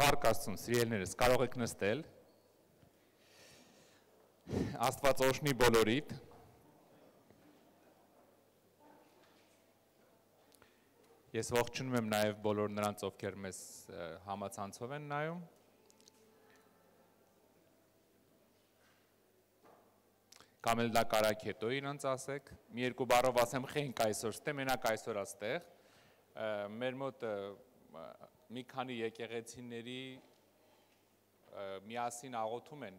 Փառք Աստծուն, սիրելիներս, կարող եք նստել։ Աստված օրհնի բոլորիդ։ Ես ողջունում եմ նաև բոլոր նրանց, ովքեր մեզ համացանցով են նայում։ Կամ էլ դա կարակ հետո իրանց ասեք։ Մի երկու բառով ասեմ, խենք այսօր ստե, մենակ այսօր աստեղ։ Մեր մոտ մի քանի եկեղեցիների միասին աղոթում են,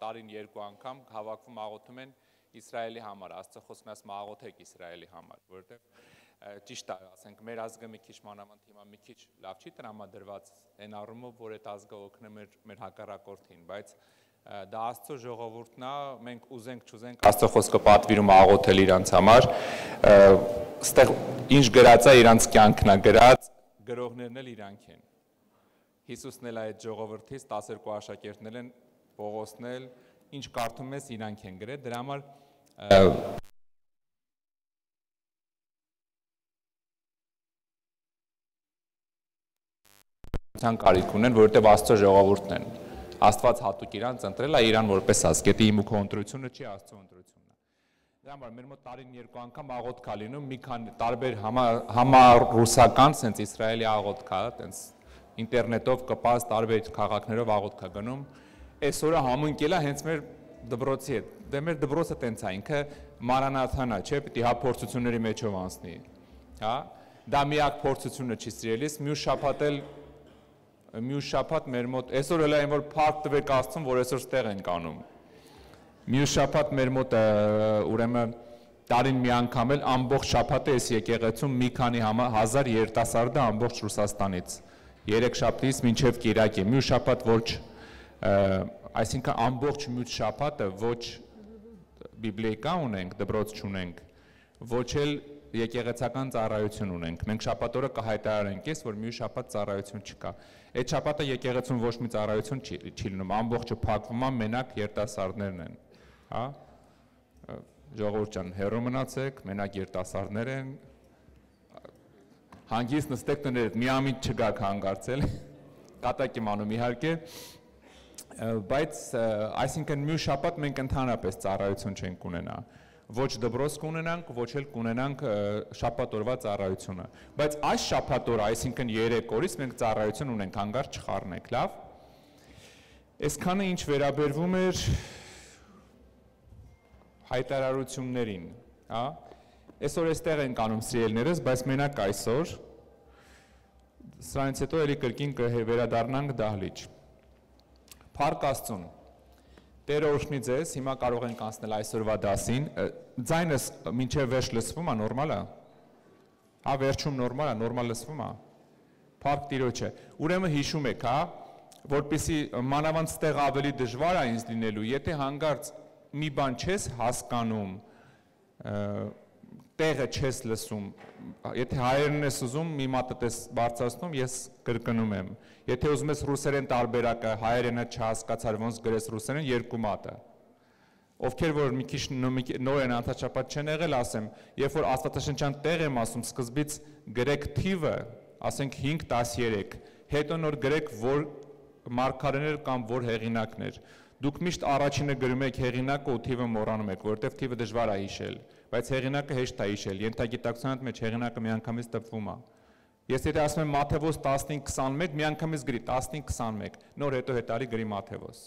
տարին երկու անգամ հավաքվում աղոթում են Իսրայելի համար, Աստծո խոսքն ասում է աղոթեք Իսրայելի համար, որովհետև ճիշտ է, ասենք, մեր ազգը մի քիչ մանավանդ հիմա մի քիչ լավ չի տրամադրված այն առումով, որ այդ ազգը օգնի մեր հակառակորդին, բայց դա Աստծո ժողովուրդն է, մենք ուզենք չուզենք Աստծո խոսքը պատվիրում է աղոթել իրանց համար, այստեղ ինչ գրած է իրանց կյանքն է գրած, գրողներն էլ իրանք են։ Հիսուսն էլ այդ ժողովրդից 12 աշակերտներ են, Պողոսն էլ, ինչ կարդում ես իրանք են գրել, դրա համար կարիք ունեն, որովհետև Աստծո ժողովուրդն են։ Աստված հատուկ իրանց ընտրել է իրան որպես ազգ, եթե իմ ու քո ընտրությունը չի, Աստծո ընտրությունն է։ Դրա համար մեր մոտ տարին երկու անգամ աղոթք է լինում, մի քանի տարբեր համառուսական, սենց Իսրայելի աղոթք է, տենց ինտերնետով կպած տարբեր քաղաքներով աղոթք է գնում։ Այս օրը համընկել է հենց մեր դպրոցի հետ։ Դե մեր դպրոցը տենց է, ինքը Մարանաթան է, չէ՞, պիտի հա փորձությունների մեջով անցնի։ Հա, դա միակ փորձությունը չի սիրելիս, մյուս շաբաթ մեր մոտ, այսօր էլ այն որ փառք տվեք Աստծուն, որ այսօր ստեղ ենք անում։ Մյուս շաբաթ մեր մոտ ուրեմն տարին մի անգամ էլ ամբողջ շաբաթը այս եկեղեցում մի քանի հազար երիտասարդ ամբողջ Ռուսաստանից 3 շաբթից մինչև Կիրակի, մյուս շաբաթ ոչ, այսինքն ամբողջ մյուս շաբաթը ոչ բիբլիական ունենք, դպրոց չունենք, ոչ էլ եկեղեցական ծառայություն ունենք։ Մենք շաբաթ օրը կհայտարարենք, որ մյուս շաբաթ ծառայություն չկա։ Այդ շաբաթը եկեղեցուն ոչ մի ծառայություն չի լինում, ամբողջը փակվում է, մենակ երիտասարդներն են, հա։ Ժողովուրդ ջան, հեռու մնացեք, մենակ երիտասարդներ են։ Հանգիստ նստեք տներդ, միամիտ չգաք հանգարցել, կատակ եմ անում իհարկե, բայց այսինքն մյուս շաբաթ մենք ընդհանրապես ծառայություն չենք ունենա, ոչ դպրոց կունենանք, ոչ էլ կունենանք շաբաթ օրվա ծառայությունը, բայց այս շաբաթ օրը, այսինքն 3 օրից մենք ծառայություն ունենք, հանգարց չխառնեք, լավ։ Այսքանը ինչ վերաբերվում էր հայտարարություններին, հա։ Այսօր այստեղ ենք անում սիրելիներս, բայց մենակ այսօր, սրանից հետո էլի կրկին կվերադառնանք դահլիճ։ Փառք Աստծուն։ Տերը օրհնի ձեզ, հիմա կարող ենք անցնել այսօրվա դասին, ձայնս մինչև վերջ լսվում է, նորմալ է։ Հա, վերջում նորմալ է, նորմալ լսվում է։ Փառք Տիրոջը։ Ուրեմն հիշում եք, հա, որպեսզի մանավանդ ստեղ ավելի դժվար է ինձ լինելու, եթե հանգարց մի բան չես հասկանում, տեղը չես լսում, եթե հայերեն ես ուզում, մի մատդ ես բարձրացնում, ես կրկնում եմ։ Եթե ուզում ես ռուսերեն տարբերակը, հայերենը չհասկացար, ոնց գրես ռուսերեն, երկու մատը։ Ովքեր որ մի քիչ նոր են անցաչափած չեն եղել, ասեմ, երբ որ աստվածաշնչյան տեղ եմ ասում, սկզբից գրեք թիվը, ասենք 5-13, հետո նոր գրեք որ մարգարեներ կամ որ հեղինակներ։ Դուք միշտ առաջինը գրում եք հեղինակը ու թիվը մոռանում եք, որովհետև թիվը դժվար է հիշել, բայց հեղինակը հեշտ է հիշել, ենթագիտակցության մեջ հեղինակը միանգամից տպվում է։ Ես եթե ասում եմ Մատթեոս 15:21, միանգամից գրի 15:21, նոր հետո հետարի գրի Մատթեոս։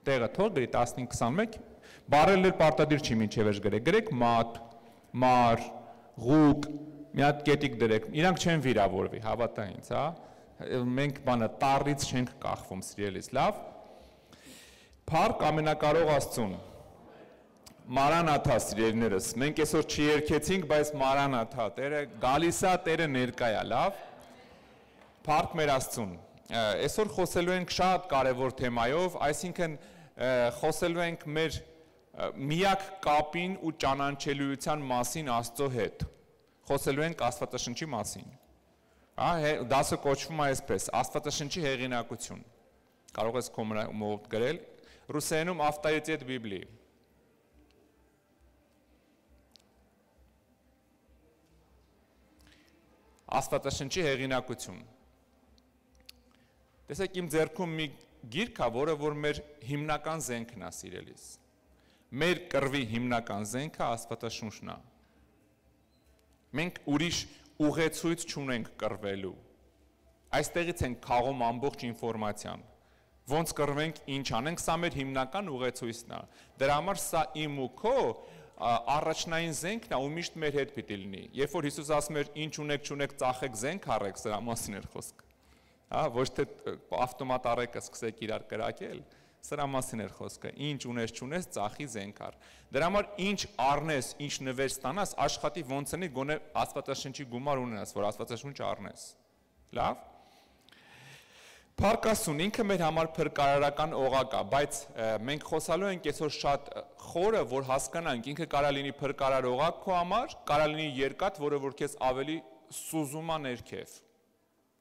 Տեղը թող գրի 15:21, բառերն էլ պարտադիր չի մինչև վերջ գրեք, գրեք մատ, մար, ղուկ, մի հատ կետիկ դրեք, իրանք չեն վիրավորվի, հավատա ինձ, հա։ Մենք բանը տառից չենք կախվում, սիրելիս, լավ։ Փառք ամենակարող Աստծուն։ Մարանաթա սիրելիներս, մենք այսօր չերգեցինք, բայց Մարանաթա, Տերը գալիս է, Տերը ներկա է, լավ։ Փառք մեր Աստծուն։ Այսօր խոսելու ենք շատ կարևոր թեմայով, այսինքն խոսելու ենք մեր միակ կապին ու ճանաչելիության մասին Աստծո հետ։ Խոսելու ենք Աստվածաշնչի մասին։ Դասը կոչվում է այսպես, Աստվածաշնչի հեղինակություն։ Կարող ես քո մոտ գրել, ռուսերենում ավտորիտետ Բիբլի։ Աստվածաշնչի հեղինակություն։ Տեսեք, իմ ձեռքում մի գիրք է, որը որ մեր հիմնական զենքն է, սիրելիս։ Մեր կռվի հիմնական զենքը Աստվածաշունչն է։ Մենք ուրիշ ուղեցույց չունենք կռվելու։ Այստեղից ենք քաղում ամբողջ ինֆորմացիան։ Ոնց կռվենք, ինչ անենք, սա մեր հիմնական ուղեցույցն է։ Դրա համար սա իմ ու քո առաջնային զենքն է ու միշտ մեր հետ պիտի լինի։ Երբ որ Հիսուս ասում էր ինչ ունեք, չունեք, ծախեք զենք առեք, սրա մասին էր խոսքը։ Ոչ թե ավտոմատ առեկը սկսեք իրար կրակել, սրա մասին էր խոսքը։ Ինչ ունես, չունես, ծախի զենք առ։ Դրա համար ինչ առնես, ինչ նվեր ստանաս, աշխատի ոնց լինի, գոնե Աստվածաշնչի գումար ունենաս, որ Աստվածաշունչ առնես։ Լավ։ Փառքասուն ինքը մեր համար փրկարարական օղակ է, բայց մենք խոսալու ենք այսօր շատ խորը, որ հասկանանք, ինքը կարա լինի փրկարար օղակ քո համար, կարա լինի երկաթ, որը որ քեզ ավելի սուզում է ներքև։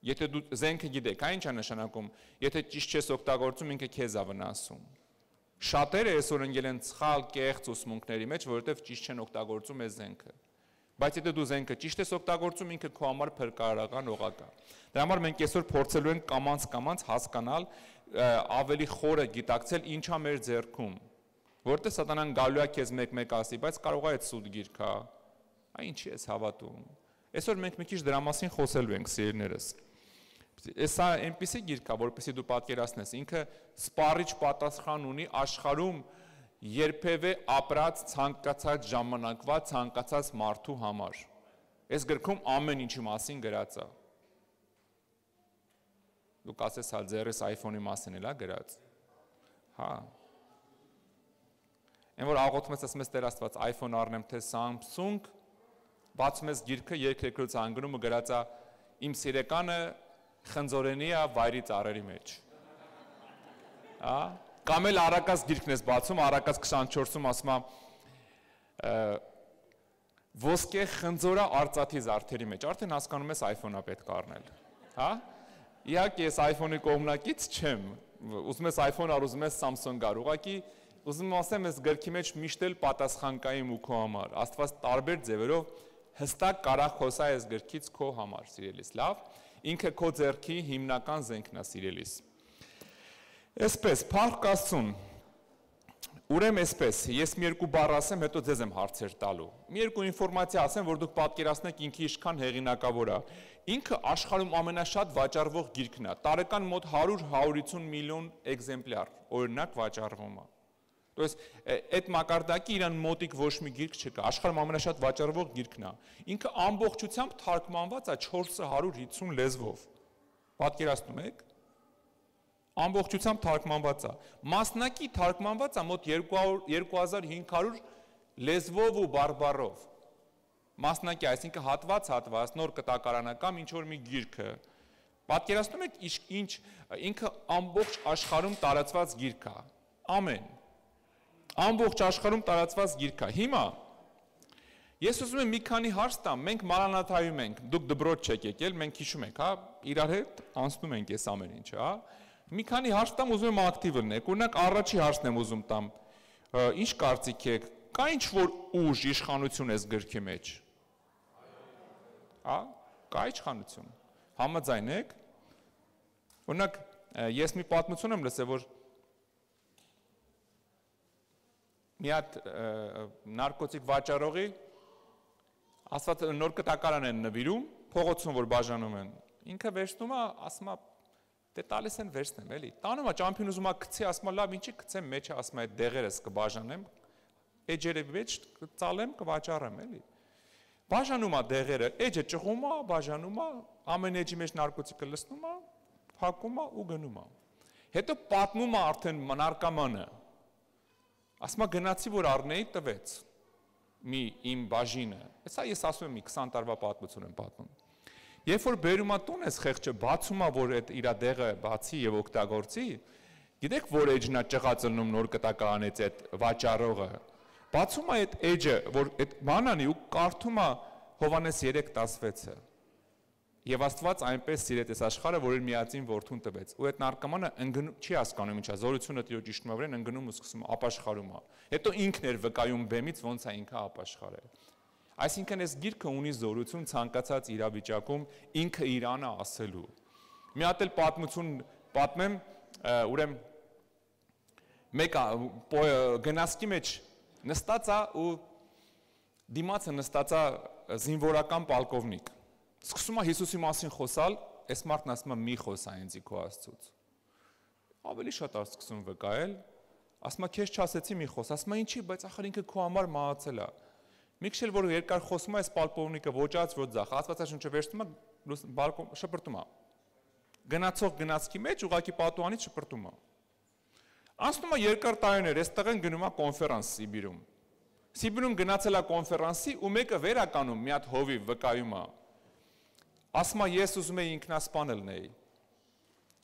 Եթե դու զենքը գիտեք, այն ինչ է նշանակում, եթե ճիշտ չես օգտագործում, ինքը քեզ է վնասում։ Շատերը այսօր ընկել են սխալ կեղծ ուսմունքների մեջ, որովհետև ճիշտ չեն օգտագործում այս զենքը։ Բայց եթե դու զենքը ճիշտ ես օգտագործում, ինքը քո համար փրկարարական օղակ է։ Դրա համար մենք այսօր փորձելու ենք կամաց հասկանալ, ավելի խորը գիտակցել ինչա մեր ձեռքում։ Որտե սատանան գալու է քեզ մեկ-մեկ ասի, բայց կարող է այդ սուտ գիրք է։ Ինչի ես հավատում։ Այսօր մենք մի քիչ դրա մասին խոսելու ենք, սիրելիներս։ Սա այնպիսի գիրք է, որպեսզի դու պատկերացնես, ինքը սպառիչ պատասխան ունի աշխարհում երբևէ ապրած ցանկացած ժամանակվա ցանկացած մարդու համար։ Այս գրքում ամեն ինչի մասին գրած է։ Դու կասես, հա ձեռս iPhone-ի մասին էլ է գրած։ Հա։ Այն որ աղոթում ես, ասում ես Տեր Աստված, iPhone առնեմ թե Samsung, բացում ես գիրքը, երկրորդ անգլումը գրած է իմ սիրեկանը խնձորենի է վայրի ծառերի մեջ։ Հա։ Կամ էլ Արաքած գիրքն ես բացում, Արաքած 24-ում ասում է ոսկե խնձորա արծաթի զարդերի մեջ, արդեն հասկանում ես iPhone-ը պետք է առնել, հա։ Իհարկե ես iPhone-ի կողմնակից չեմ, ուզում ես iPhone առ, ուզում ես Samsung առ, ուղղակի ուզում ասեմ ես գրքի մեջ միշտ էլ պատասխան կա իմ ու քո համար, Աստված տարբեր ձևերով հստակ կարա խոսա այս գրքից քո համար, սիրելիս, լավ, ինքը քո ձեռքի հիմնական զենքն է, սիրելիս։ Այսպես, փառք Աստծուն, ուրեմն այսպես, ես մի երկու բառ ասեմ, հետո ձեզ եմ հարցեր տալու։ Մի երկու ինֆորմացիա ասեմ, որ դուք պատկերացնեք ինքը ինչքան հեղինակավոր է։ Ինքը աշխարհում ամենաշատ վաճառվող գիրքն է։ Տարեկան մոտ 100-150 միլիոն էկզեմպլյար օրինակ վաճառվում է։ То есть այդ մակարդակի իրան մոտիկ ոչ մի գիրք չկա, աշխարհում ամենաշատ վաճառվող գիրքն է։ Ինքը ամբողջությամբ թարգմանված է 450 լեզվով։ Պատկերացնում եք։ Ամբողջությամբ թարգմանված է։ Մասնակի թարգմանված է մոտ 2500 լեզվով ու բարբառով։ Մասնակի, այսինքն հատված, նոր կտակարանական ինչ որ մի գիրքը։ Պատկերացնում եք ինքը ամբողջ աշխարհում տարածված գիրք է։ Ամեն։ Ամբողջ աշխարհում տարածված գիրք է։ Հիմա ես ուզում եմ մի քանի հարց տամ, մենք Մարանաթայում ենք, դուք դպրոց չեք եկել, մենք հիշում ենք, հա, իրար հետ անցնում ենք այս ամեն ինչը, հա։ Մի քանի հարց տամ, ուզում եմ ակտիվ լինեք։ Օրինակ առաջի հարցն եմ ուզում տամ։ Ինչ կարծիք եք, կա ինչ որ ուժ իշխանություն էս գրքի մեջ։ Հա, կա իշխանություն։ Համաձայն եք։ Օրինակ ես մի պատմություն եմ լսել, որ մի հատ նարկոտիկ վաճառողի ասված նոր կտակարան են նվիրում, փողոցում որ բաժանում են։ Ինքը վերցնում է, ասում է դե տալիս են վերցնեմ, էլի։ Տանում է ճամփին ուզում է գցի, ասում է լավ, ինչի գցեմ մեջը, ասում է այդ դեղերս կբաժանեմ, էջերը մեջ կծալեմ, կվաճառեմ, էլի։ Բաժանում է դեղերը, էջը ճղում է, բաժանում է, ամեն էջի մեջ նարկոտիկը լցնում է, փակում է ու գնում է։ Հետո պատմում է արդեն նարկոմանը։ Ասում է գնացի որ առնեի տվեց մի իմ բաժինը։ Հեսա ես ասում եմ մի 20 տարվա պատմություն եմ պատմում։ Երբ որ բերում է տուն ես խեղճը բացում է որ այդ իր դեղը բացի եւ օգտագործի, գիտեք որ էջն է ճղածնում նոր կտակարանից այդ վաճառողը։ Բացում է այդ էջը, որ այդ բանանի ու կարդում է Հովանես 3:16-ը։ Եվ Աստված այնպես սիրեց այս աշխարհը, որ իր միածին որդուն տվեց։ Ու այդ նարկոմանը ընկնում չի հասկանում ինչա, զորությունը Տիրոջ իշխանավորեն ընկնում ու սկսում ապաշխարում է։ Հետո ինքն էր վկայում բեմից ոնց է ինքը ապաշխարել։ Այսինքն այս գիրքը ունի զորություն ցանկացած իրավիճակում ինքը իրանը ասելու։ Մի հատ էլ պատմություն պատմեմ, ուրեմն մեկը գնացքի մեջ նստած է ու դիմացը նստած է զինվորական պալկովնիկ։ Սկսում է Հիսուսի մասին խոսալ, այս մարդն ասում է մի խոսա ինձ քո Աստծուց։ Ավելի շատ է սկսում վկայել, ասում է քեզ չասեցի մի խոս, ասում է ինչի, բայց ախր ինքը քո համար մահացել է։ Մի քիչ էլ որ երկար խոսում է, այս պալկովնիկը ոչած ոչ ձախ, Աստվածաշունչը վերցնում է, շպրտում է։ Գնացող գնացքի մեջ ուղակի պատուհանից շպրտում է։ Անցնում է երկար տարիներ, այստեղ են գնում է կոնֆերանս Սիբիրում։ Սիբիրում գնացել է կոնֆերանսի ու մեկը վերականում մի հատ հովիվ վկայում է։ Ասում է ես ուզում եի ինքնասպանել լինեի։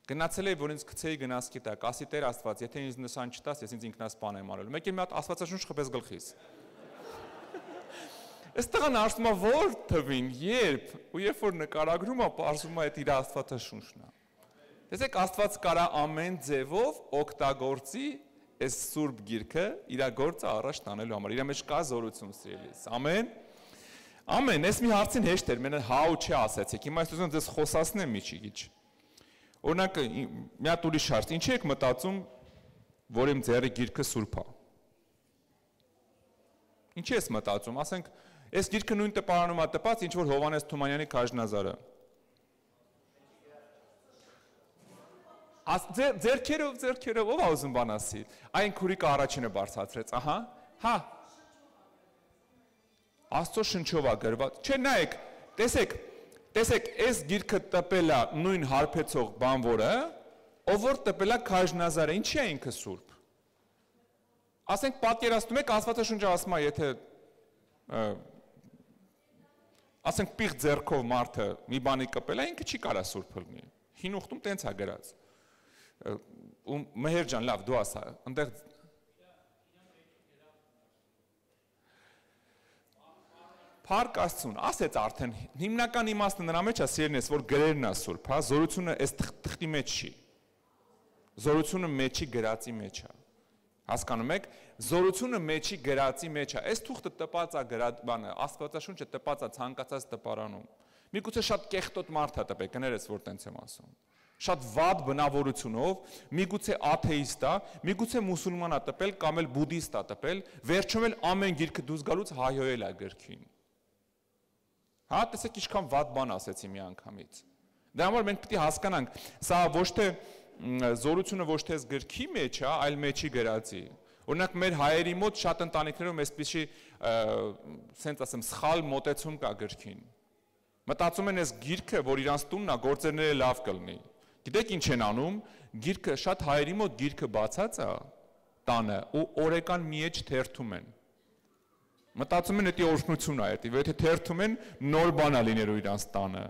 Գնացել էի, որ ինձ գցեի գնացքի տակ, ասի Տեր Աստված, եթե ինձ նշան չտաս, ես ինձ ինքնասպան եմ արել։ Մեկ էլ մի հատ Աստվածաշունչ խփեց գլխիս։ Այստեղ են ասում է որ թվին, երբ, ու երբ որ նկարագրում է, պարզվում է այդ իր Աստվածաշունչն է։ Տեսեք, Աստված կարա ամեն ձևով օգտագործի այս սուրբ գիրքը իր գործը առաջ տանելու համար։ Իր մեջ կա զորություն, սիրելիս։ Ամեն։ Ամեն, այս մի հարցին հեշտ էր, մենը հա ու չէ ասացիք։ Հիմա ես ուզում ձեզ խոսացնեմ մի քիչ։ Օրինակ, մի հատ ուրիշ հարց, ինչի եք մտածում, որ իմ ձեռի գիրքը սուրբ է։ Ինչի ես մտածում, ասենք, այս գիրքը նույն տպարանում է տպած, ինչ որ Հովհաննես Թումանյանի Քաջնազարը։ Ձերքերով ով ուզում բան ասի։ Այն քուրիկը առաջինը բարձրացրեց, ահա, հա։ Աստծո շնչով է գրված։ Չէ, նայեք, տեսեք, այս գիրքը տպել է նույն հարբեցող բանվորը, ով որ տպել է Քաջնազարը, ինչի է ինքը սուրբ։ Ասենք պատկերացնում եք, Աստվածաշունչը ասում է, եթե ասենք պիղծ ձեռքով մարդը մի բանի կպել է, ինքը չի կարա սուրբ լինի։ Հին ուխտում տենց է գրած։ Ու Մեհեր ջան, լավ, դու ասա, այնտեղ Փառք Աստծուն, ասեց արդեն, հիմնական իմաստը նրա մեջ է սիրելիներս, որ գրերն է սուրբ, հա, զորությունը այս թղթի մեջ չի։ Զորությունը մեջի գրածի մեջ է։ Հասկանում եք, զորությունը մեջի գրածի մեջ է։ Այս թուղթը տպած է գրած բանը, Աստվածաշունչը տպած է ցանկացած տպարանում։ Միգուցե շատ կեղտոտ մարդ է տպել, կներես որ տենց եմ ասում։ Շատ վատ բնավորությունով, միգուցե աթեիստ է, միգուցե մուսուլման է տպել կամ էլ բուդդիստ է տպել, վերջում էլ ամեն գիրքը դուրս գալուց հայոյել է գրքին։ Հա, տեսեք ինչքան վատ բան ասեցի մի անգամից։ Դրա համար մենք պետք է հասկանանք, սա ոչ թե զորությունը ոչ թե գրքի մեջ է, այլ մեջի գրածի։ Օրինակ մեր հայերի մոտ շատ ընտանիքներում այսպիսի, սենց ասեմ, սխալ մոտեցում կա գրքին։ Մտածում են այս գիրքը, որ իրանց տունն է, գործերները լավ կլինի։ Գիտեք ինչ են անում, գիրքը շատ հայերի մոտ գիրքը բացած է տանը ու օրեկան մի էջ թերթում են։ Մտածում են դա օրհնություն է, եթե թերթում են նոր բան է լինելու իրանց տանը։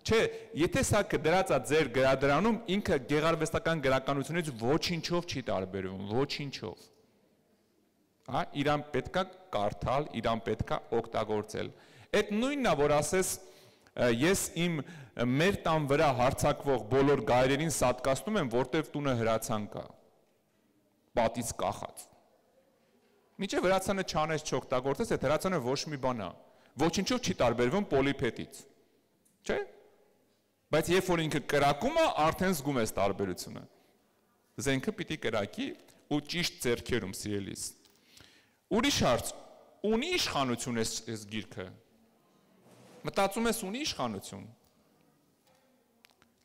Չէ, եթե սա դրած է ձեր գրադրանում, ինքը գեղարվեստական գրականությունից ոչինչով չի տարբերվում, ոչինչով։ Հա, իրան պետքա կարդալ, իրան պետքա օգտագործել։ Այդ նույնն է, որ ասես ես իմ մեր տան վրա հարձակվող բոլոր գայրերին սատկացնում եմ, որտև տունը հրացան կա, պատից կախած։ Միջև հրացանը չանես չօգտագործես, այդ հրացանը ոչ մի բան է, ոչինչով չի տարբերվում պոլիփետից, չէ՞։ Բայց երբ որ ինքը կրակում է, արդեն զգում ես տարբերությունը։ Զենքը պիտի կրակի ու ճիշտ ձեռքերում սիրելիս։ Ուրիշ հարց, ունի իշխանություն այս գիրքը։ Մտածում ես ունի իշխանություն։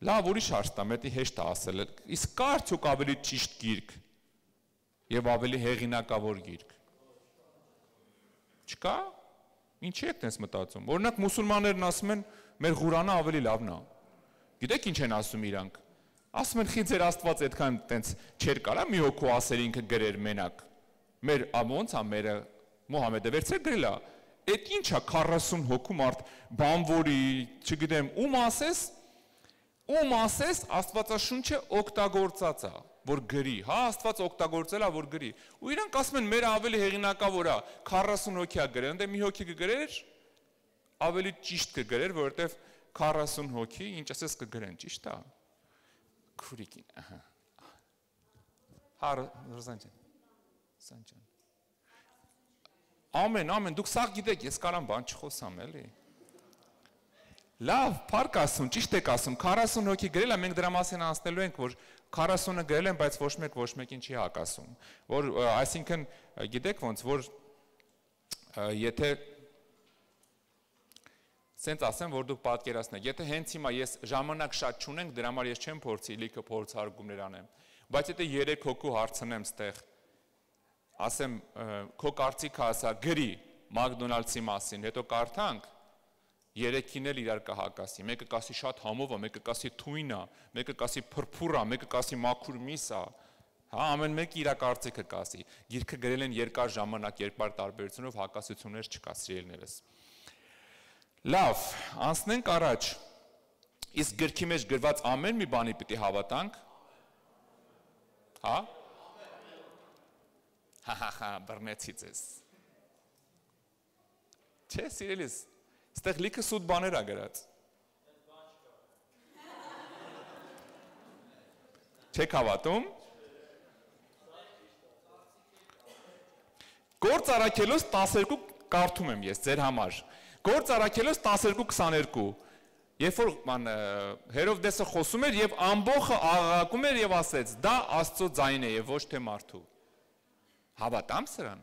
Լավ, ուրիշ հարց տա, მეტի հեշտ է ասել։ Իսկ կա արդյոք ավելի ճիշտ գիրք եւ ավելի հեղինակավոր գիրք։ Չկա։ Ինչի եք տես մտածում։ Օրինակ մուսուլմաններն ասում են, մեր Ղուրանը ավելի լավն է։ Գիտեք ինչ են ասում իրանք։ Ասում են, խի ձեր Աստված այդքան տենց չեր կարա մի հոգու ասել ինքը գրեր մենակ։ Մեր ոնց է մերը Մուհամեդը վերցրել գրել է։ Այդ ի՞նչ է 40 հոգու մարդ բանվորի, չգիտեմ, ում ասես Աստվածաշունչը օգտագործած է, որ գրի, հա, Աստված օգտագործել է, որ գրի։ Ու իրանք ասում են, մեր ավելի հեղինակավոր է, 40 հոգի է գրել, ընդ մի հոգի կգրեր, ավելի ճիշտ կգրեր, որովհետև 40 հոգի, ինչ ասես կգրեն, ճիշտ է։ Քուրիկին, ահա։ Հա, Ռոզան ջան։ Ամեն, դուք սաղ գիտեք, ես կարամ բան չխոսամ, էլի։ Լավ, փառք Աստծուն, ճիշտ եք ասում, 40 հոգի գրել է, մենք դրա մասին անցնելու ենք, որ 40-ը գրել են, բայց ոչ մեկին չի հակասում, որ այսինքն գիտեք ոնց որ եթե սենց ասեմ, որ դուք պատկերացնեք, եթե հենց հիմա ես ժամանակ շատ չունենք, դրա համար ես չեմ փորձի լիքը փորձարկումներ անեմ, բայց եթե 3 հոգու հարցնեմ ստեղ, ասեմ, քո կարծիքը ասա, գրի Մակդոնալդսի մասին, հետո կարդանք, 3-ին էլ իրար կհակասի, մեկը կասի շատ համով է, մեկը կասի թույն է, մեկը կասի փրփուր է, մեկը կասի մաքուր միս է, հա, ամեն մեկը իր կարծիքը կասի, գիրքը գրել են երկար ժամանակ, երկար տարբերությունով հակասություններ չկա, սիրելիներս։ Լավ, անցնենք առաջ, իսկ գրքի մեջ գրված ամեն մի բանի պիտի հավատանք, հա, հա, բռնեցի ձեզ, չէ, սիրելիս, ստեղ լիքը սուտ բաներ ա գրած, չեք հավատում, Գործ առաքելոց 12 կարդում եմ ես ձեր համար, Գործ առաքելոց 12:22, երբ որ Հերովդեսը խոսում էր եւ ամբողջը աղաղակում էր եւ ասեց. դա Աստծո ձայնն է եւ ոչ թե մարդու։ Հավատամ սրան։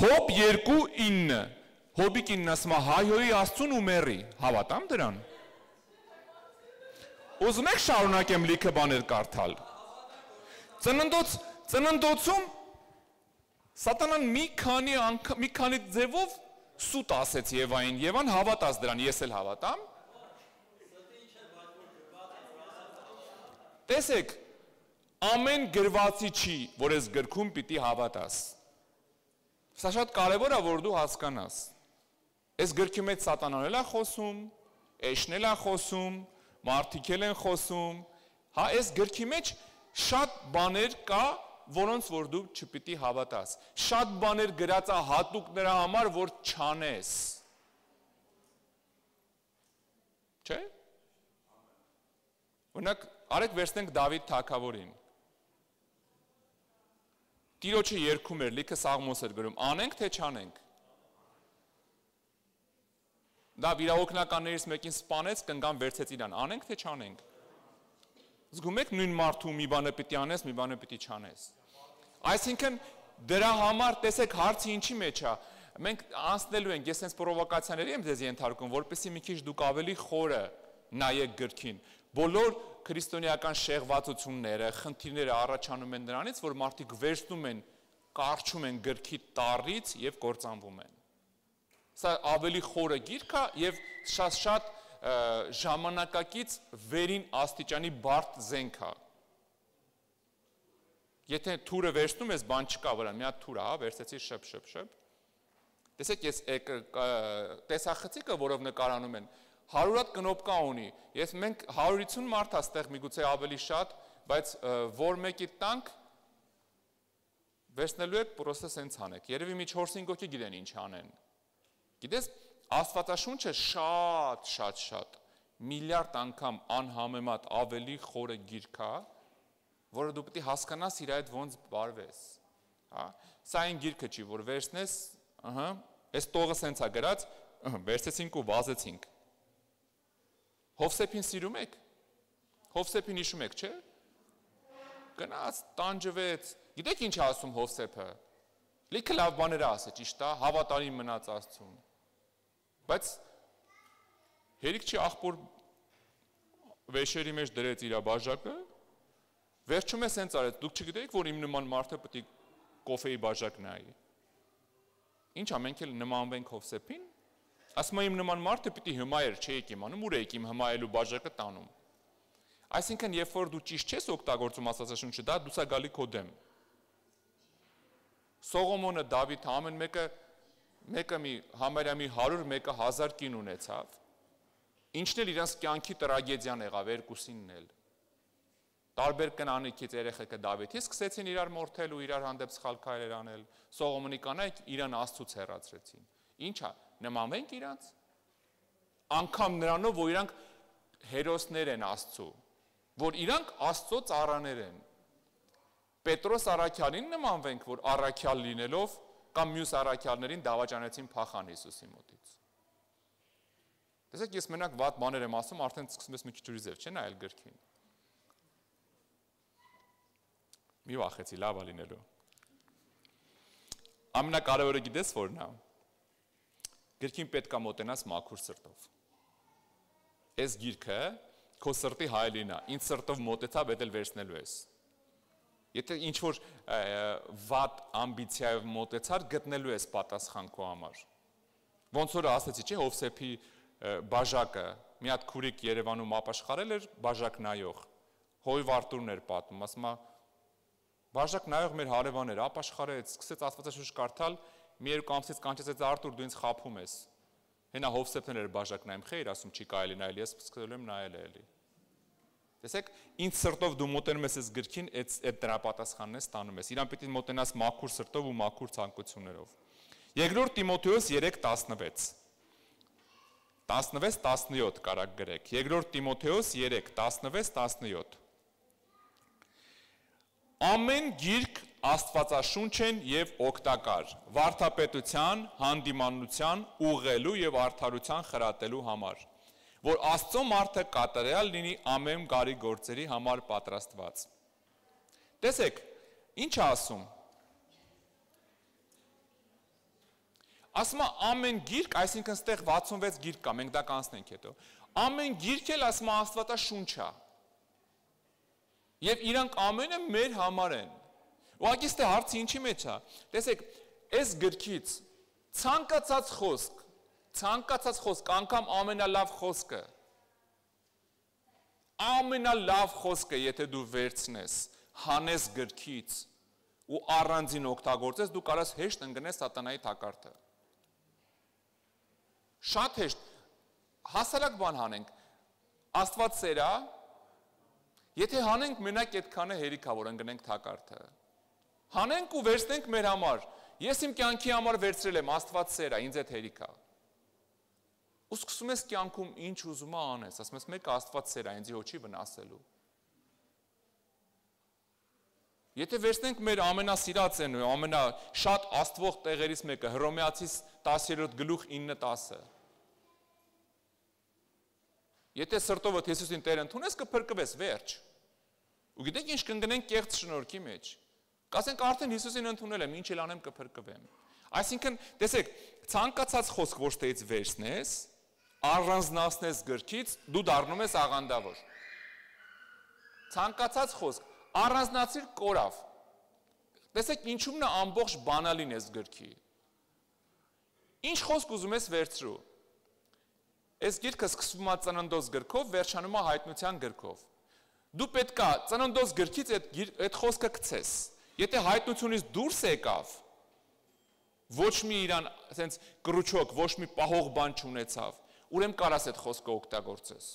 Հոբ 2:9 Հոբի կինն ասում է հայոյի Աստծուն ու մերի։ Հավատամ դրան։ Ուզում եք շարունակեմ լիքը բաներ կարդալ։ Ծննդոցում Սատանան մի քանի ձևով սուտ ասեց Եվային, Եվան հավատաց դրան, ես էլ հավատամ։ Տեսեք, ամեն գրվածի չի, որ ես գրքում պիտի հավատաս։ Սա շատ կարևոր է, որ դու հասկանաս։ Այս գրքի մեջ Սատանան էլ է խոսում, Էշն էլ է խոսում, մարդիկ էլ են խոսում, հա, այս գրքի մեջ շատ բաներ կա, որոնց որ դու չպիտի հավատաս, շատ բաներ գրած է հատուկ նրա համար, որ չանես, չէ՞, օրինակ, արեք վերցնենք Դավիթ թագավորին, Տիրոջը երգում էր, լիքը Սաղմոս էր գրում, անենք թե չանենք, դա վիրահոգնականներից մեկին սպանեց, կնգան վերցեց իրան, անենք թե չանենք, զգում եք նույն մարդու մի բանը պիտի անես, մի բանը պիտի չանես, այսինքն դրա համար տեսեք հարցի ինչի մեջ է, մենք անցնելու ենք, ես հենց պրովոկացիաների եմ ձեզ ենթարկում, որպեսզի մի քիչ դուք ավելի խորը նայեք գրքին, բոլոր քրիստոնեական շեղվածությունները, խնդիրները առաջանում են նրանից, որ մարդիկ վերցնում են, կարճում են գրքի տառից եւ կործանվում են։ Սա ավելի խորը գիրք է եւ շատ ժամանակակից վերին աստիճանի բարդ զենք է։ Եթե թուրը վերցնում ես, բան չկա վրան, մի հատ թուր է, վերցեցի շփ։ Տեսեք, ես տեսախցիկը, որով նկարանում են, 100 հատ կնոպկա ունի, մենք 150 մարդ է ստեղ միգուցե ավելի շատ, բայց որ մեկի տանք, վերցնելու եք, պրոստը սենց անեք, երևի մի 4-5 հոգի գիտեն ինչ անեն։ Գիտես, Աստվածաշունչը շատ, միլիարդ անգամ անհամեմատ ավելի խորը գիրք է, որը դու պիտի հասկանաս իր այդ ոնց բարվես, սա այն գիրքը չի, որ վերցնես, այս տողը սենց է գրած, վերցեցինք ու վազեցինք, Հովսեփին սիրում եք, Հովսեփին հիշում եք, չէ, գնաց, տանջվեց, գիտեք ինչ է ասում Հովսեփը, լիքը լավ բաներ է ասել, ճիշտ է, հավատարիմ մնաց Աստծուն, բայց հերիք չի աղբոր վեշերի մեջ դրեց իր բաժակը, վերջում է սենց արեց, դուք չգիտեիք, որ իմ նման մարդը պիտի կոֆեի բաժակ նայի, ինչ ամենք էլ նմանվենք Հովսեփին, ասում իմ նման մարդը պիտի հմայեր չէիք իմանում, ուր էիք իմ հմայելու բաժակը տանում, այսինքն երբ որ դու ճիշտ չես օգտագործում Աստվածաշունչը, դա դու սա գալի քո դեմ, Սողոմոնը, Դավիթը, ամեն մեկը համարյա մի 100, մեկը 1000 կին ունեցավ, ինչն էլ իրանց կյանքի տրագեդիան եղավ, երկուսինն էլ, տարբեր կնանիքից երեխեքը Դավիթի սկսեցին իրար մորթել ու իրար հանդեպ սխալ քայլեր անել, Սողոմոնի կանայք իրան Աստծուց հեռացրեցին, ինչա, նմանվենք իրանց, անգամ նրանով, որ իրանք հերոսներ են Աստծու, որ իրանք Աստծո ծառաներ են, Պետրոս առաքյալին նմանվենք, որ առաքյալ լինելով կամ մյուս առաքյալներին դավաճանեցին փախան Հիսուսի մոտից։ Տեսեք, ես մենակ վատ բաներ եմ ասում, արդեն սկսում ես մի քիչ ուրիշ ձև, չէ՞ նայել գրքին։ Մի վախեցի, լավ է լինելու։ Ամենակարևորը գիտես որն է։ Գրքին պետք է մոտենաս մաքուր սրտով։ Այս գիրքը քո սրտի հայելին է, ինձ սրտով մոտեցա, պետք է վերցնելու ես։ Եթե ինչ որ վատ ամբիցիայով մոտեցար, գտնելու ես պատասխան քո համար։ Ոնց որ ասեցի, չէ՞, Հովսեփի բաժակը, մի հատ քուրիկ Երևանում ապաշխարել էր, բաժակ նայող։ Հոյվ Արտուրն էր պատմում, ասում է, բաժակ նայող մեր հարևան էր, ապաշխարեց, սկսեց Աստվածաշունչ կարդալ, մի երկու ամսից կանչեց Արտուր, դու ինձ խաբում ես։ Հենա Հովսեփն էր բաժակ նայում, խեյր, ասում չի կարելի նայել, ես սկսել եմ նայել էլի։ Տեսեք, ինձ սրտով դու մոտենում ես այս գրքին, այդ դրա պատասխանն ես ստանում ես։ Իրան պիտի մոտենաս մաքուր սրտով ու մաքուր ցանկություններով։ Երկրորդ Տիմոթեոս 3:16 16-17 կարակ գրեք։ Երկրորդ Տիմոթեոս 3:16-17 Ամեն գիրք Աստվածաշունչ են եւ օգտակար, վարդապետության, հանդիմանության, ուղղելու եւ արդարության խրատելու համար, որ Աստծո մարդը կատարյալ լինի ամեն բարի գործերի համար պատրաստված։ Տեսեք, ինչ է ասում։ Ասում է ամեն գիրք, այսինքն ստեղ 66 գիրք կա, մենք դա կանցնենք հետո։ Ամեն գիրք էլ ասում է Աստվածաշունչ է։ Եվ իրանք ամենը մեր համար են։ Ուղղակի ստե հարցը ինչի մեջ է։ Տեսեք, այս գրքից ցանկացած խոսք, անգամ ամենալավ խոսքը, եթե դու վերցնես, հանես գրքից ու առանձին օգտագործես, դու կարաս հեշտ ընկնես սատանայի թակարդը։ Շատ հեշտ, հասարակ բան հանենք, Աստված սեր է, եթե հանենք մենակ այդքանը հերիք է, որ ընկնենք թակարդը։ Հանենք ու վերցնենք մեր համար, ես իմ կյանքի համար վերցրել եմ, Աստված սեր է, ինձ այդ հերիք է։ Ու սկսում ես կյանքում ինչ ուզում անես, ասում ես մեկը Աստված սեր է, ինձ հոչի վնասելու։ Եթե վերցնենք մեր ամենասիրածն ու ամենաշատ աստվող տեղերից մեկը, Հռոմեացիս 10:9-10։ Եթե սրտովդ Հիսուսին Տեր ընդունես, կփրկվես, վերջ։ Ու գիտեք ինչ կընկնենք կեղծ շնորհքի մեջ։ Կասենք արդեն Հիսուսին ընդունել եմ, ինչ էլ անեմ կփրկվեմ։ Այսինքն, տեսեք, ցանկացած խոսք ոչ թե վերցնես, առանձնացնես գրքից, դու դառնում ես աղանդավոր։ Ցանկացած խոսք առանձնացիր կորավ։ Տեսեք, ինչու՞մն է ամբողջ բանալին ես գրքի։ Ինչ խոսք ուզում ես վերցրու։ Այս գիրքը սկսվում է ծննդոց գրքով, վերջանում է հայտնության գրքով։ Դու պետք է ծննդոց գրքից այդ խոսքը գցես։ Եթե հայտնությունից դուրս եկավ, ոչ մի իրան, ասենց կրուչոք, ոչ մի պահող բան չունեցավ, ուրեմն կարաս այդ խոսքը օգտագործես։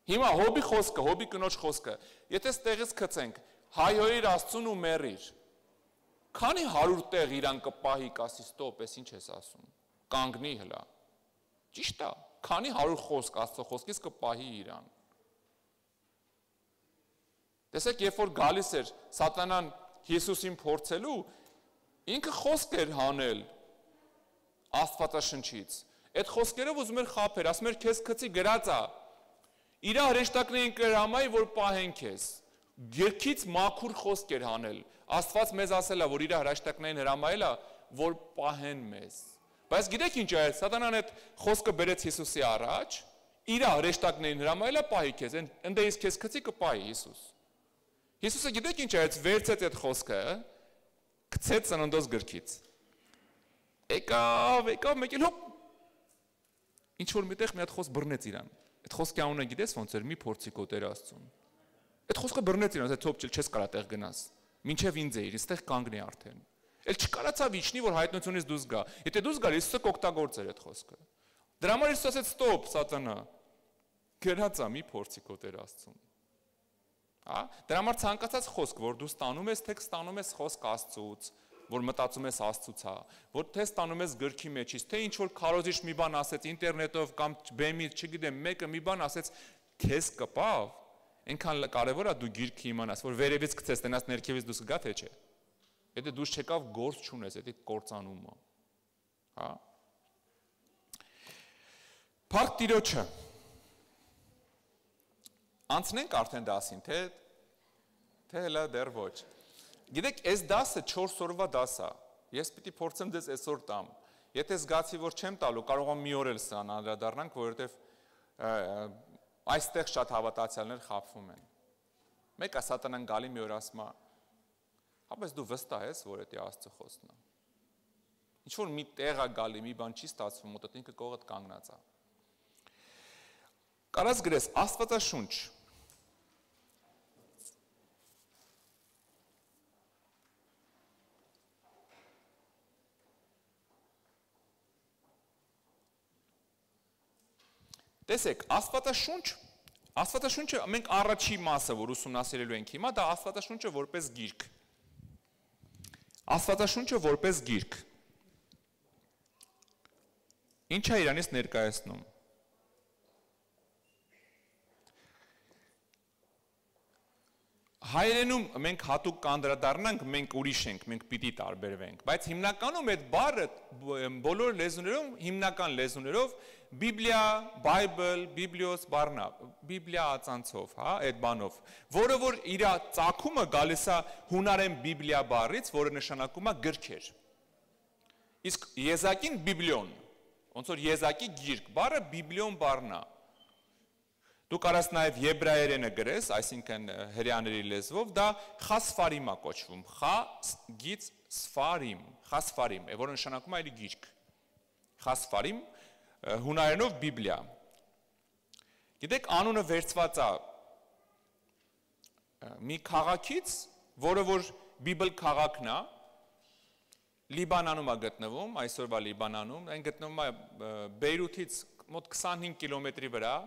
Հիմա հոբի խոսքը, հոբի կնոջ խոսքը, եթե ստեղից գցենք, հայհոյիր Աստծուն ու մեռիր։ Քանի 100 տեղ իրան կպահի, կասի ստոպ, ես ինչ ես ասում։ Կանգնի հլա։ Ճիշտ է, քանի 100 խոսք Աստծո խոսքից կպահի իրան։ Տեսեք, երբ որ գալիս էր սատանան Հիսուսին փորձելու, ինքը խոսք էր հանել Աստվածաշնչից։ Այդ խոսքերով ուզում էր խաբել, ասում էր քեզ գցի գրած է։ Իր հրեշտակներին կհրամայի, որ պահեն քեզ։ Գրքից մաքուր խոսք էր հանել։ Աստված մեզ ասել է, որ իր հրեշտակներին հրամայել է, որ պահեն մեզ։ Բայց գիտեք ինչ է, սատանան այդ խոսքը բերեց Հիսուսի առաջ, իր հրեշտակներին հրամայել է պահի քեզ, ընդ ես քեզ գցի կպահի Հիսուս։ Հիսուսը գիտեք ինչ է, վերցեց այդ խոսքը, գցեց ծննդոց գրքից։ Եկավ, մեկ էլ հոպ։ Ինչ որ միտեղ մի հատ խոսք բռնեց իրան։ Այդ խոսքի անունը գիտես ոնց էր, մի փորձի քո Տեր Աստծուն։ Այդ խոսքը բռնեց իրան, ասեց թոփ չես կարա տեղ գնաս։ Մինչև ինձ էիր, այստեղ կանգնի արդեն։ Էլ չկարացավ իջնի, որ հայտնությունից դուրս գա։ Եթե դուրս գար, Հիսուսը կօգտագործեր այդ խոսքը։ Դրա համար Հիսուսը ասեց ստոպ, սատանա։ Գրած է, մի փորձի քո Տեր Աստծուն։ Հա, դրա համար ցանկացած խոսք, որ դու ստանում ես, թե ստանում ես խոսք Աստծուց, որ մտածում ես Աստծուց, որ թե ստանում ես գրքի մեջից, թե ինչ որ քարոզիչ մի բան ասեց ինտերնետով կամ բեմից, չգիտեմ, մեկը մի բան ասեց, քեզ կպավ, այնքան կարևոր է դու գիրքը իմանաս, որ վերևից գցես, տնաս ներքևից դուրս գա թե չէ։ Եթե դուրս չեկավ, գործ չունես, դա կործանում է։ Հա։ Փառք Տիրոջը։ Անցնենք արդեն դասին, թե հələ դեռ ոչ։ Գիտեք, այս դասը 4 օրվա դաս է։ Ես պիտի փորձեմ դες այսօր տամ։ Եթե զգացի, որ չեմ տալու, կարող եմ մի օր էլ սրան անդրադառնանք, որովհետև այստեղ շատ հավատացյալներ խաբվում են։ Մեկը սատանան գալի մի օր ասում է, «Հապես դու վստահ ես, որ դա Աստծո խոսքն է»։ Ինչ որ մի տեղ է գալի, մի բան չի ստացվում, մոտդ ինքը կողդ կանգնած է։ Կարաս գրես Աստվածաշունչ։ Տեսեք, Աստվածաշունչը մենք առաջի մասը, որ ուսումնասիրելու ենք հիմա, դա Աստվածաշունչը որպես գիրք։ Աստվածաշունչը որպես գիրք։ Ինչ է իրանից ներկայացնում։ Հայերենում մենք հատուկ կանդրադառնանք, մենք ուրիշ ենք, մենք պիտի տարբերվենք, բայց հիմնականում այդ բառը բոլոր լեզուներում, հիմնական լեզուներով Բիբլիա, Bible, Բիբլիոս բառն է, Բիբլիա ածանցով, հա, այդ բանով, որը որ իր ծագումը գալիս է հունարեն Բիբլիա բառից, որը նշանակում է գրքեր։ Իսկ եզակին Բիբլիոն, ոնց որ եզակի գիրք, բառը Բիբլիոն բառն է։ Դու կարաս նաև եբրայերենը գրես, այսինքն հրեաների լեզվով, դա խասֆարիմ է կոչվում, խագից սֆարիմ, խասֆարիմ, որը նշանակում է այլ գիրք, խասֆարիմ, հունարենով Բիբլիա։ Գիտեք, անունը վերցված է մի քաղաքից, որը որ Բիբլ քաղաքն է, Լիբանանում է գտնվում, այսօրվա Լիբանանում, այն գտնվում է Բեյրութից մոտ 25 կիլոմետրի վրա,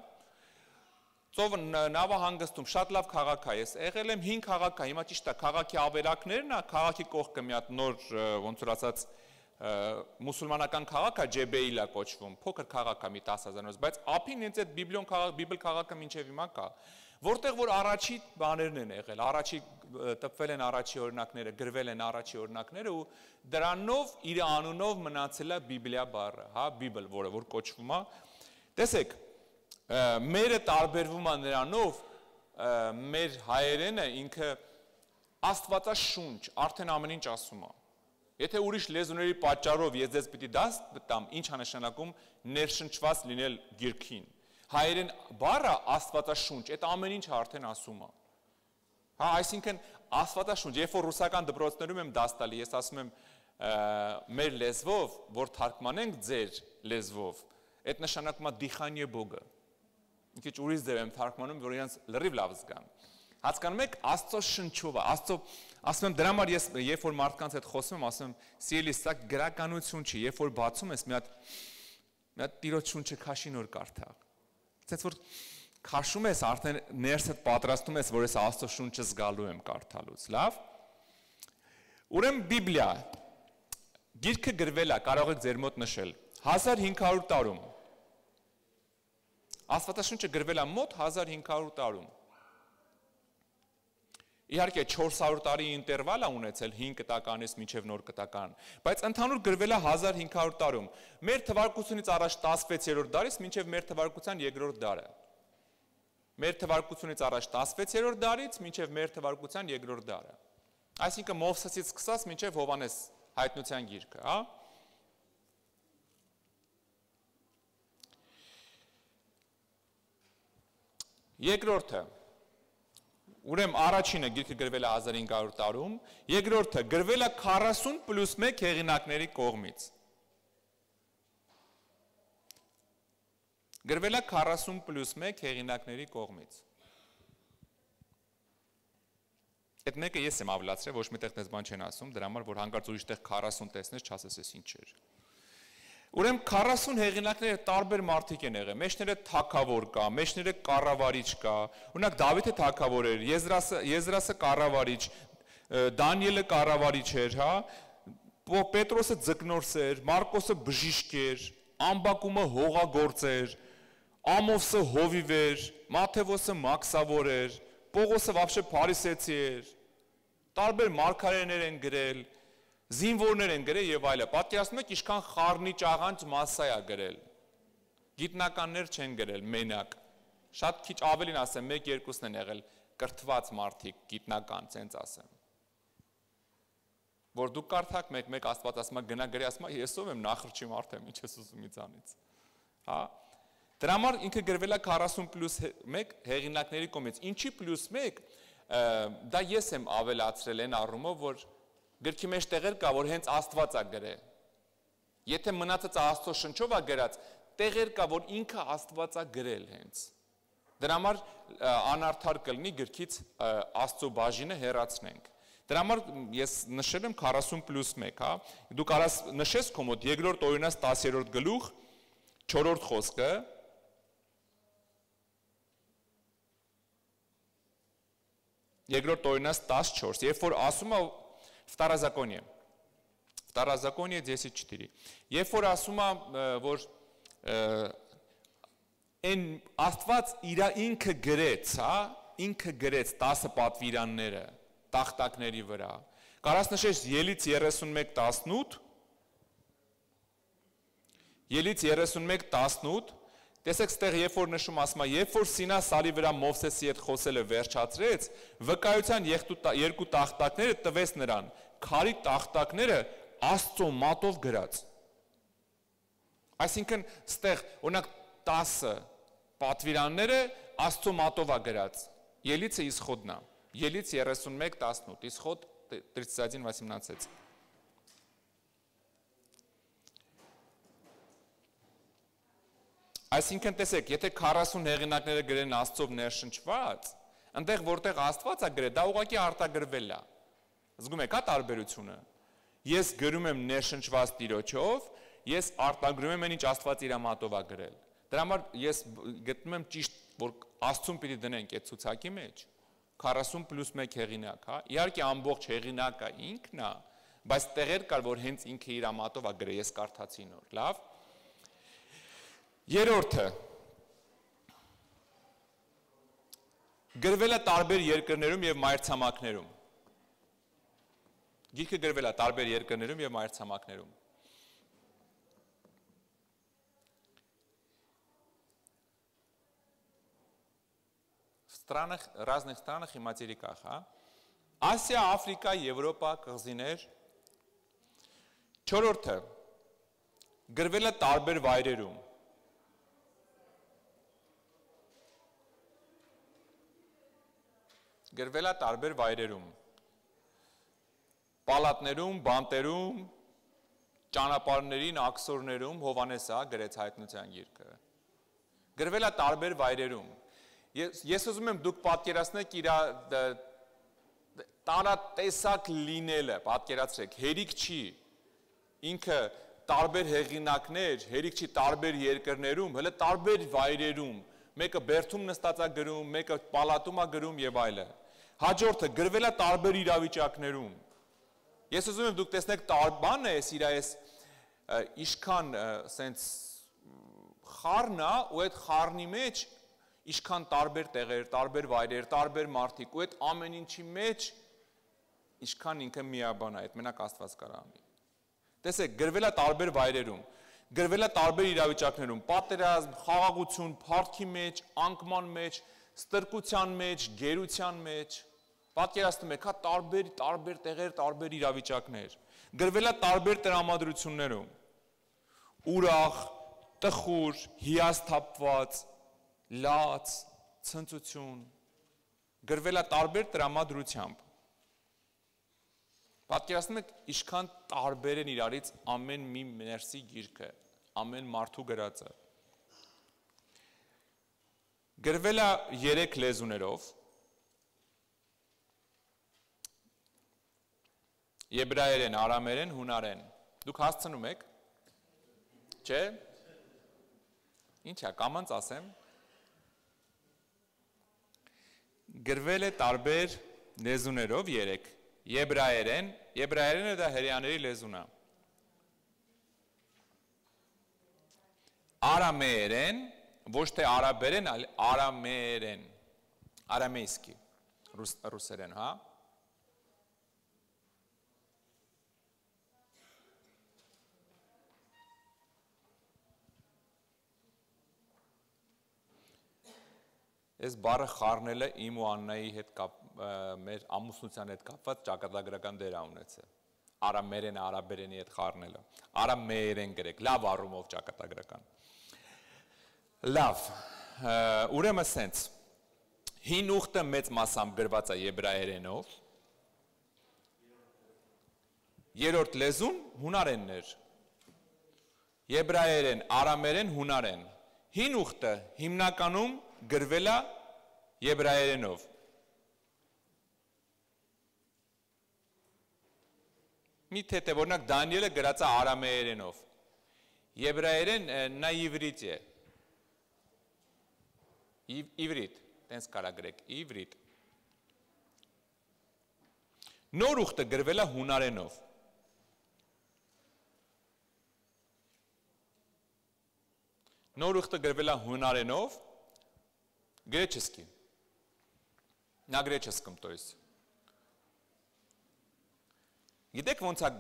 Ծով նավահանգստում շատ լավ քաղաք է, ես եղել եմ 5 քաղաք է, հիմա ճիշտ է, քաղաքի ավերակներն է, քաղաքի կողքը մի հատ նոր, ոնց որ ասած, մուսուլմանական քաղաք է, Ջեբեիլ է կոչվում, փոքր քաղաք է մի 10,000-ով, բայց ափին ինձ այդ Բիբլ քաղաքը մինչև հիմա կա, որտեղ որ առաջի բաներն են եղել, առաջի տպվել են առաջի օրինակները, գրվել են առաջի օրինակները ու դրանով իր անունով մնացել է Բիբլիա բառը, հա, Բիբլ, որը որ կոչվում է։ Տեսեք, մերը տարբերվում է նրանով, մեր հայերենը ինքը Աստվածաշունչ, արդեն ամեն ինչ ասում է։ Եթե ուրիշ լեզուների պատճառով ես ձեզ պիտի դաս տամ, ինչ է նշանակում ներշնչված լինել գիրքին։ Հայերեն բառը Աստվածաշունչ, այդ ամեն ինչը արդեն ասում է։ Հա, այսինքն Աստվածաշունչ, երբ որ ռուսական դպրոցներում եմ դաս տալի, ես ասում եմ մեր լեզվով, որ թարգմանենք ձեր լեզվով, այդ նշանակում է դիխանյե բոգը։ Մի քիչ ուրիշ ձև եմ թարգմանում, որ իրենց լրիվ լավ զգան։ Հասկանում եք, Աստծո շնչով է, Աստծո, ասում եմ, դրա համար ես երբ որ մարդկանց հետ խոսում եմ, ասում եմ, սիրելի, սա գրականություն չի, երբ որ բացում ես մի հատ Տիրոջ շունչը քաշի նոր կարդա։ Ցենց որ քաշում ես, արդեն ներսդ պատրաստում ես, որ ես Աստծո շունչը զգալու եմ կարդալուց, լավ։ Ուրեմն Բիբլիա գիրքը գրվել է, կարող եք ձեր մոտ նշել 1500 տարում։ Աստվածաշունչը գրվել է մոտ 1500 տարում։ Իհարկե 400 տարի ինտերվալ է ունեցել 5 կտականից մինչև նոր կտական, բայց ընդհանուր գրվել է 1500 տարում։ Մեր թվարկությունից առաջ 16-րդ դարից մինչև մեր թվարկության 2-րդ դարը։ Մեր թվարկությունից առաջ 16-րդ դարից մինչև մեր թվարկության 2-րդ դարը։ Այսինքն Մովսեսից սկսած մինչև Հովհաննես հայտնության գիրքը, հա։ Երկրորդը, ուրեմն առաջինը գիրքը գրվել է 1500 տարում, երկրորդը գրվել է 40+1 հեղինակների կողմից։ Գրվել է 40+1 հեղինակների կողմից։ Այդ մեկը ես եմ ավելացրել, ոչ միտեղ տես բան չեն ասում, դրա համար որ հանկարծ ուրիշ տեղ 40 տեսնես, չասես ես ինչ էր։ Ուրեմն 40 հեղինակները տարբեր մարդիկ են եղել, մեջները թագավոր կա, մեջները կառավարիչ կա, օրինակ Դավիթը թագավոր էր, Եզրասը կառավարիչ, Դանիելը կառավարիչ էր, հա, Պետրոսը ձկնորս էր, Մարկոսը բժիշկ էր, Ամբակումը հողագործ էր, Ամովսը հովիվ էր, Մաթեվոսը մաքսավոր էր, Պողոսը վաբշե փարիսեցի էր, տարբեր մարգարեներ են գրել, զինվորներ են գրել եւ այլը։ Պատկերացնում եք ինչքան խառնիճ աղանց մասսա է գրել։ Գիտնականներ չեն գրել մենակ։ Շատ քիչ ավելին ասեմ, 1-2-ն են եղել կրթված մարդիկ, գիտնական, ցենց ասեմ։ Որ դուք կարդաք մեկ Աստված ասում է գնա գրի, ասում է ես ով եմ նախրջի մարդ եմ, ինչ ես ուզում իցանից։ Հա։ Դրա համար ինքը գրվել է 40+1 հեղինակների կողմից։ Ինչի +1, դա ես եմ ավելացրել այն առումով, որ գրքի մեջ տեղեր կա, որ հենց Աստված է գրել։ Եթե մնացածը Աստծո շնչով է գրած, տեղեր կա, որ ինքը Աստված է գրել հենց։ Դրա համար անարդար կլինի գրքից Աստծո բաժինը հեռացնենք։ Դրա համար ես նշել եմ 40+1, հա։ Դու կարաս նշես քո մոտ 2-րդ Օրինաց 10-րդ գլուխ 4-րդ խոսքը։ Երկրորդ Օրինաց 14, երբ որ ասում է Վտարազակոնիե 10:4, երբ որ ասում է, որ այն Աստված իր ինքը գրեց, հա, ինքը գրեց 10 պատվիրանները տախտակների վրա։ Կարաս նշես Ելից 31:18, Ելից 31:18, տեսեք ստեղ երբ որ նշում ասում է, երբ որ Սինա սարի վրա Մովսեսի հետ խոսելը վերջացրեց, վկայության երկու տախտակները տվեց նրան, քարի տախտակները Աստծո մատով գրած։ Այսինքն ստեղ օրինակ 10 պատվիրանները Աստծո մատով է գրած։ Ելիցը Իսխոդն է։ Ելից 31:18, Исход 31:18։ Այսինքն տեսեք, եթե 40 հեղինակները գրեն Աստծով ներշնչված, այնտեղ որտեղ Աստված է գրել, դա ուղղակի արտագրվել է։ Զգում եք, հա տարբերությունը։ Ես գրում եմ ներշնչված Տիրոջով, ես արտագրում եմ այն ինչ Աստված իր մատով է գրել։ Դրա համար ես գտնում եմ ճիշտ, որ Աստծուն պիտի դնենք այդ ցուցակի մեջ 40+1 հեղինակ, հա։ Իհարկե ամբողջ հեղինակը ինքն է, բայց տեղեր կար, որ հենց ինքը իր մատով է գրել, ես կարդացի նոր, լավ։ Երրորդը գրվել է տարբեր երկրներում եւ մայրցամաքներում։ Գիրքը գրվել է տարբեր երկրներում եւ մայրցամաքներում։ Разных странах и материках, а? Ասիա, Աֆրիկա, Եվրոպա, կղզիներ։ Չորրորդը գրվել է տարբեր վայրերում։ Գրվել է տարբեր վայրերում։ Պալատներում, բանտերում, ճանապարհներին, աքսորներում, Հովանեսը գրեց հայտնության գիրքը։ Գրվել է տարբեր վայրերում։ Ես ուզում եմ դուք պատկերացնեք իր տարատեսակ լինելը, պատկերացրեք, հերիք չի, ինքը տարբեր հեղինակներ, հերիք չի տարբեր երկրներում, հələ տարբեր վայրերում, մեկը բերդում նստած է գրում, մեկը պալատում է գրում եւ այլը։ Հաջորդը գրվել է տարբեր իրավիճակներում։ Ես ուզում եմ դուք տեսնեք բանը էս իր այս իշքան սենց խառն է ու այդ խառնի մեջ իշքան տարբեր տեղեր, տարբեր վայրեր, տարբեր մարդիկ ու այդ ամեն ինչի մեջ իշքան ինքը միաբան է, այդ մենակ Աստված կարող անի։ Տեսեք, գրվել է տարբեր վայրերում, գրվել է տարբեր իրավիճակներում, պատերազմ, խաղաղություն, փառքի մեջ, անկման մեջ, ստրկության մեջ, գերության մեջ, պատկերացնում եք, հա տարբեր տեղեր, տարբեր իրավիճակներ, գրվել է տարբեր տրամադրություններում, ուրախ, տխուր, հիասթափված, լաց, ցնծություն, գրվել է տարբեր տրամադրությամբ։ Պատկերացնում եք, ինչքան տարբեր են իրարից ամեն մի ներսի գիրքը, ամեն մարդու գրածը։ Գրվել է 3 լեզուներով, եբրայերեն, արամերեն, հունարեն։ Դուք հասցնում եք, չէ՞։ Ինչ է, կամանց ասեմ։ Գրվել է տարբեր լեզուներով 3, եբրայերենը դա հրեաների լեզուն է։ Արամեերեն, ոչ թե արաբերեն, այլ արամեերեն, արամեյսկի, ռուսերեն, հա։ Այս բառը խառնելը իմ ու Աննայի հետ մեր ամուսնության հետ կապված ճակատագրական դեր ունեցել։ Արամերեն արաբերենի հետ խառնելը։ Արամերեն գրեք, լավ առումով ճակատագրական։ Լավ, ուրեմն սենց հին ուխտը մեծ մասամբ գրված է եբրայերենով, երրորդ լեզուն հունարենն էր, եբրայերեն, արամերեն, հունարեն, հին ուխտը հիմնականում գրվել է եբրայերենով, մի թեթև, օրինակ Դանիելը գրած է արամեերենով, եբրայերեն նա իվրիտ է, իվրիտ, տենց կարա գրեք, իվրիտ։ Նոր ուխտը գրվել է հունարենով։ Նոր ուխտը գրվել է հունարենով, գրեչեսկի։ Նա գրեչեսկում, то есть։ Գիտեք ոնց է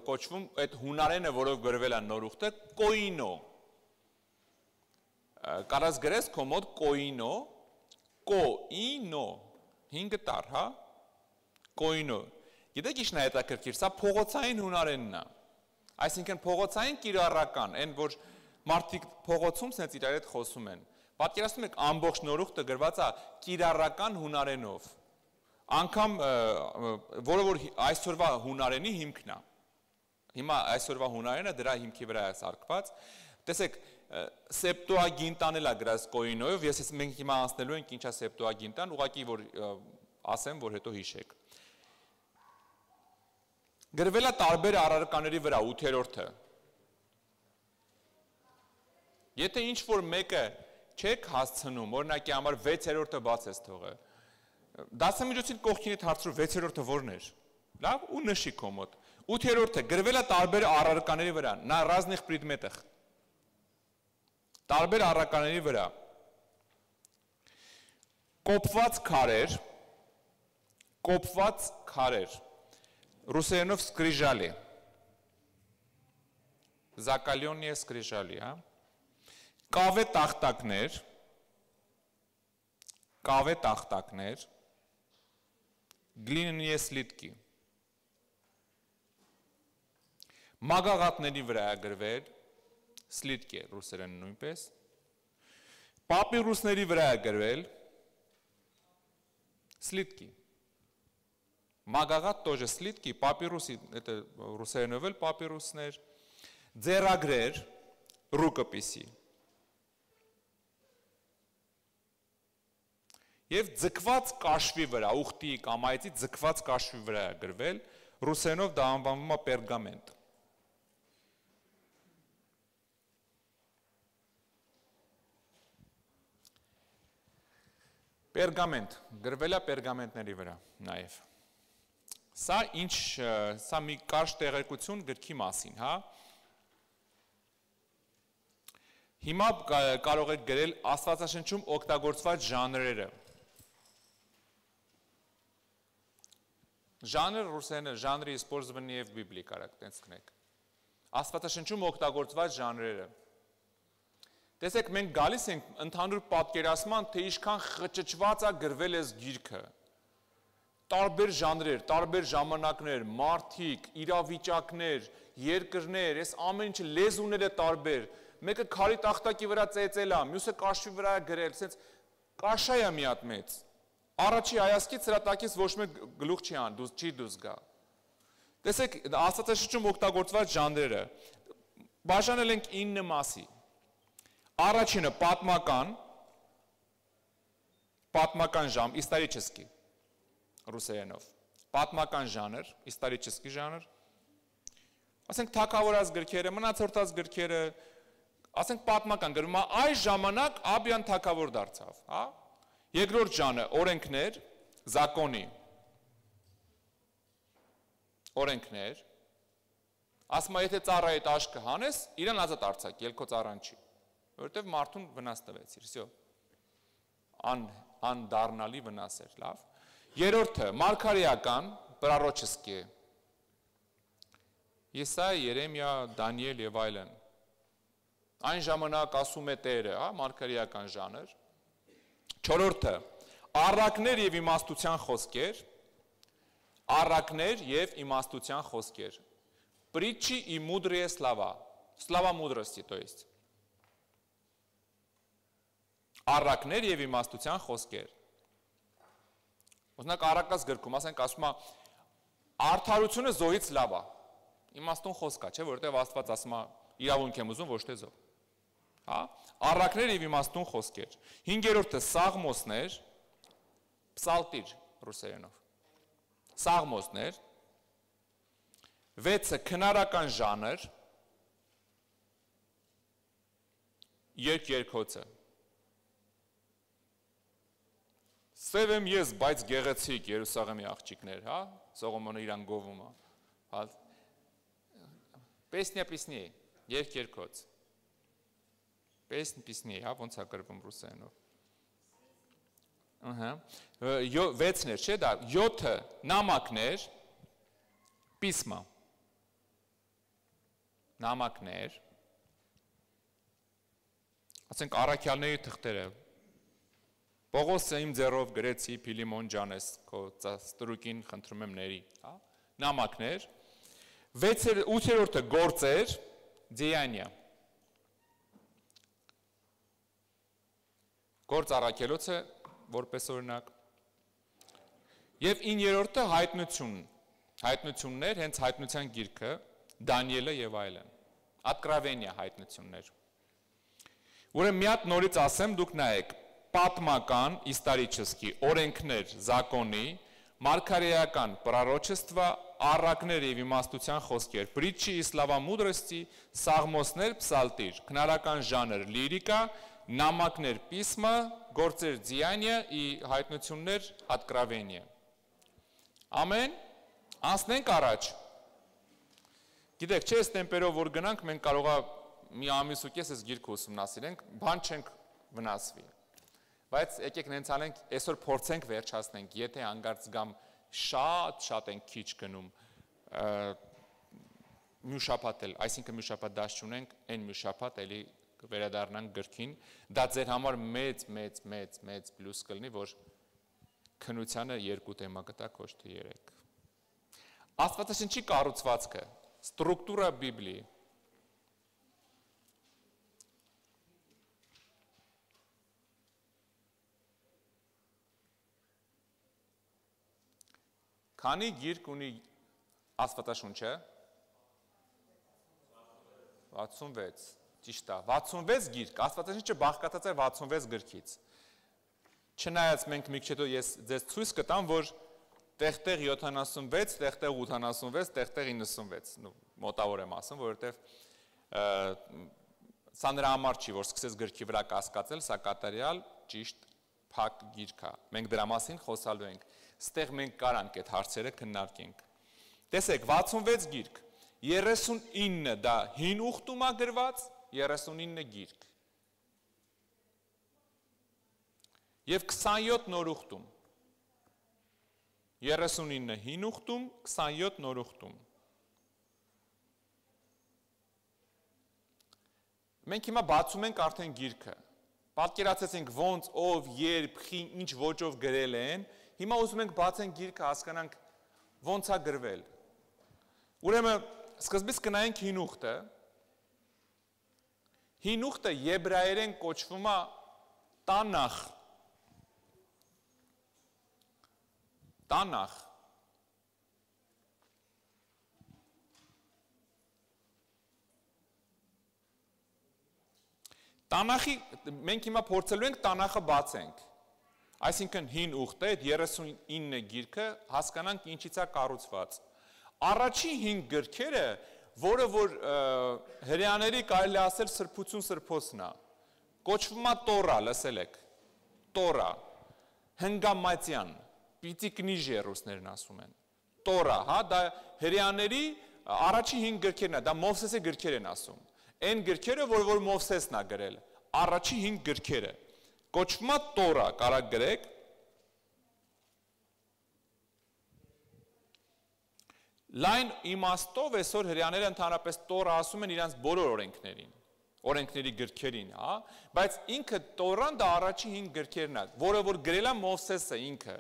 կոչվում այդ հունարենը, որով գրվել է նոր ուխտը, կոինո։ Կարաս գրես քո մոտ կոինո, կոինո, 5 տար, հա, կոինո, գիտեք իշն է հետաքրքիր, սա փողոցային հունարենն է, այսինքն փողոցային կիրառական, այն որ մարդիկ փողոցում սենց իրար հետ խոսում են, պատկերացնում եք ամբողջ նոր ուխտը գրված է կիրառական հունարենով, անգամ որը որ այսօրվա հունարենի հիմքն է, հիմա այսօրվա հունարենը դրա հիմքի վրա է սարքված, տեսեք Սեպտուագինտան էլ է գրած կոինոյով, մենք հիմա անցնելու ենք ինչ է Սեպտուագինտան, ուղղակի որ ասեմ, որ հետո հիշեք։ Գրվել է տարբեր առարկաների վրա 8-րդը։ Եթե ինչ որ մեկը չեք հասցնում, օրինակի համար 6-րդը բաց ես թողը։ Դասամիջոցին կողքինիդ հարցրու 6-րդը որն էր։ Լավ, ու նշի քո մոտ։ 8-րդը գրվել է տարբեր առարկաների վրա, на разных предметах։ Տարբեր առարկաների վրա կոպված քարեր, ռուսերենով սկրիժալի, զակալյոնիե սկրիժալի, հա, կավե տախտակներ, գլիննիե սլիտկի, մագաղատների վրա է գրվել, սլիտկի է ռուսերեն նույնպես, պապիրուսների վրա է գրվել, սլիտկի, մագաղատ тоже սլիտկի, պապիրուսի, это ռուսերենով էլ պապիրուսներ, ձեռագրեր, ռուկոպիսի, և ձգված կաշվի վրա, ուխտի կամ այծի ձգված կաշվի վրա է գրվել, ռուսերենով դա անվանվում է պերգամենտ, Պերգամենտ, գրվել է պերգամենտների վրա, նաև։ Սա մի կարճ տեղեկություն գրքի մասին, հա։ Հիմա կարող եք գրել Աստվածաշնչում օգտագործված ժանրերը։ Ժանր ռուսերենը, ժանրի использование в Библии, կարաք տենց կնեք։ Աստվածաշնչում օգտագործված ժանրերը։ Տեսեք, մենք գալիս ենք ընդհանուր պատկերացման, թե ինչքան խճճված է գրվել այս գիրքը։ Տարբեր ժանրեր, տարբեր ժամանակներ, մարդիկ, իրավիճակներ, երկրներ, այս ամեն ինչը լեզուները տարբեր, մեկը քարի տախտակի վրա ծեծել է, մյուսը կաշվի վրա է գրել, սենց կաշա է մի հատ մեծ։ Առաջի հայացքից սրա տակից ոչ մեկ գլուխ չի դուրս գա։ Տեսեք, Աստվածաշնչում օգտագործված ժանրերը, բաժանել ենք 9 մասի։ Առաջինը պատմական ժամ, исторический, ռուսերենով, պատմական ժանր, исторический ժանր, ասենք թագավորած գրքերը, մնացորդած գրքերը, ասենք պատմական գրում, այս ժամանակ Աբիան թագավոր դարձավ, հա? Երկրորդ ժանը օրենքներ, զակոնի, օրենքներ, ասում է, եթե ծառայիդ աշկը հանես, իրան ազատ արձակ, ելքո ծառան չի, որտև մարդուն վնաս տվեցիր, սյո, անդառնալի վնաս էր, լավ, երորդը, մարգարեական, պրարոչեսկի, Եսայ, Երեմիա, Դանիել և այլն, այն ժամանակ ասում է Տերը, մարգարեական ժանր, Չորրորդը առակներ եւ իմաստության խոսքեր, առակներ եւ իմաստության խոսքեր։ Притчи и мудрые слова. Слова мудрости, то есть. Առակներ եւ իմաստության խոսքեր։ Օրինակ առակած գրքում ասենք ասում է արդարությունը զոհից լավ է։ Իմաստուն խոսք է, չէ՞, որովհետեւ Աստված ասում է իրավունք եմ ուզում, ոչ թե զոհ։ Հա? Առակներ եւ իմաստուն խոսքեր։ 5-րդը սաղմոսներ, պսալտիր ռուսերենով։ Սաղմոսներ։ 6-ը քնարական ժանր, երկերքոցը։ Սև եմ ես, բայց գեղեցիկ Երուսաղեմի աղջիկներ, հա, Սողոմոնը իրան գովում է, հա, պեսնյա, երկերքոց, պեսնյա, հա, ոնց է գրվում ռուսերենով, 6-ներ, չէ դա, 7-ը նամակներ, պիսմա, նամակներ, ասենք առաքյալների թղթերը, Պողոսը իմ ձեռով գրեցի Փիլիմոն ջանես, քո ստրուկին խնդրում եմ ների, հա, նամակներ, 8-րդը գործեր, ձեյանյա, գործ առաքելոցը, որպես օրինակ, և 9-րդը հայտնություններ, հենց հայտնության գիրքը, Դանիելը և այլն, Ատկրավենյա հայտնություններ, ուրեմն մի հատ նորից ասեմ, դուք նայեք, պատմական, исторический, օրենքներ, զակոնի, մարգարեական, пророчества, առակներ եւ իմաստության խոսքեր, притчи и слова мудрости, սաղմոսներ, պսալտիր, քնարական ժանր, լիրիկա, նամակներ, պիսմա, գործեր, ձիանյա, и հայտնություններ, откровение։ Ամեն, անցնենք առաջ։ Գիտեք, չէ, այս տեմպերով որ գնանք, մենք կարողա մի ամիս ու կես այս գիրքը ուսումնասիրենք, բան չենք վնասվի։ Բայց եկեք նենց անենք, այսօր փորձենք վերջացնենք, եթե հանգարց գամ շատ ենք քիչ գնում, մի շաբաթ էլ, այսինքն մի շաբաթ դաս չունենք, այն մի շաբաթ էլի վերադառնանք գրքին, դա ձեր համար մեծ պլյուս կլինի, որ քննությանը 2 թեմա կտակ, ոչ թե 3։ Աստվածաշնչի կառուցվածքը, ստրուկտուրա Բիբլիի, Քանի գիրք ունի Աստվածաշունչը 66, ճիշտ է, 66 գիրք, Աստվածաշունչը բաղկացած է 66 գրքից։ Չնայած մենք մի քիչ հետո ես ձեզ ցույց կտամ, որ տեղ-տեղ 76, տեղ-տեղ 86, տեղ-տեղ 96, մոտավոր եմ ասում, որովհետև սա նրա համար չի, որ սկսես գրքի վրա կասկածել, սա կատարյալ ճիշտ փակ գիրք է։ Մենք դրա մասին խոսալու ենք։ Ստեղ մենք կարանք այդ հարցերը քննարկենք։ Տեսեք, 66 գիրք, 39 դա հին ուխտում է գրված, 39 գիրք։ Եվ 27 նոր ուխտում։ 39 հին ուխտում, 27 նոր ուխտում։ Մենք հիմա բացում ենք արդեն գիրքը։ Պատկերացրեցինք ոնց, ով, երբ, ինչ ոճով գրել են, հիմա ուզում ենք բացենք գիրքը, հասկանանք ոնց է գրվել։ Ուրեմն սկզբից կնայենք հին ուխտը։ Հին ուխտը եբրայերեն կոչվում է Տանախ։ Տանախ։ Տանախի, մենք հիմա փորձելու ենք Տանախը բացենք, այսինքն հին ուխտը, այդ 39 գիրքը հասկանանք ինչից է կառուցված։ Առաջին 5 գրքերը, որը որ հրեաների կարելի ասել սրբություն սրբոցն է, կոչվում է Տորա, լսել եք, Տորա, հնգամատյան, պիտի կնիժի ռուսներն ասում են, Տորա, հա, դա հրեաների առաջին 5 գրքերն է, դա Մովսեսի գրքեր են ասում, այն գրքերը, որ Մովսեսն է գրել, առաջի 5 գրքերը, կոչվում է Տորա, կարակ գրեք, լայն իմաստով այսօր հրեաները ընդհանրապես Տորա ասում են իրանց բոլոր օրենքներին, օրենքների գրքերին, հա, բայց ինքը Տորան դա առաջի 5 գրքերն է, որը որ գրել է Մովսեսը ինքը։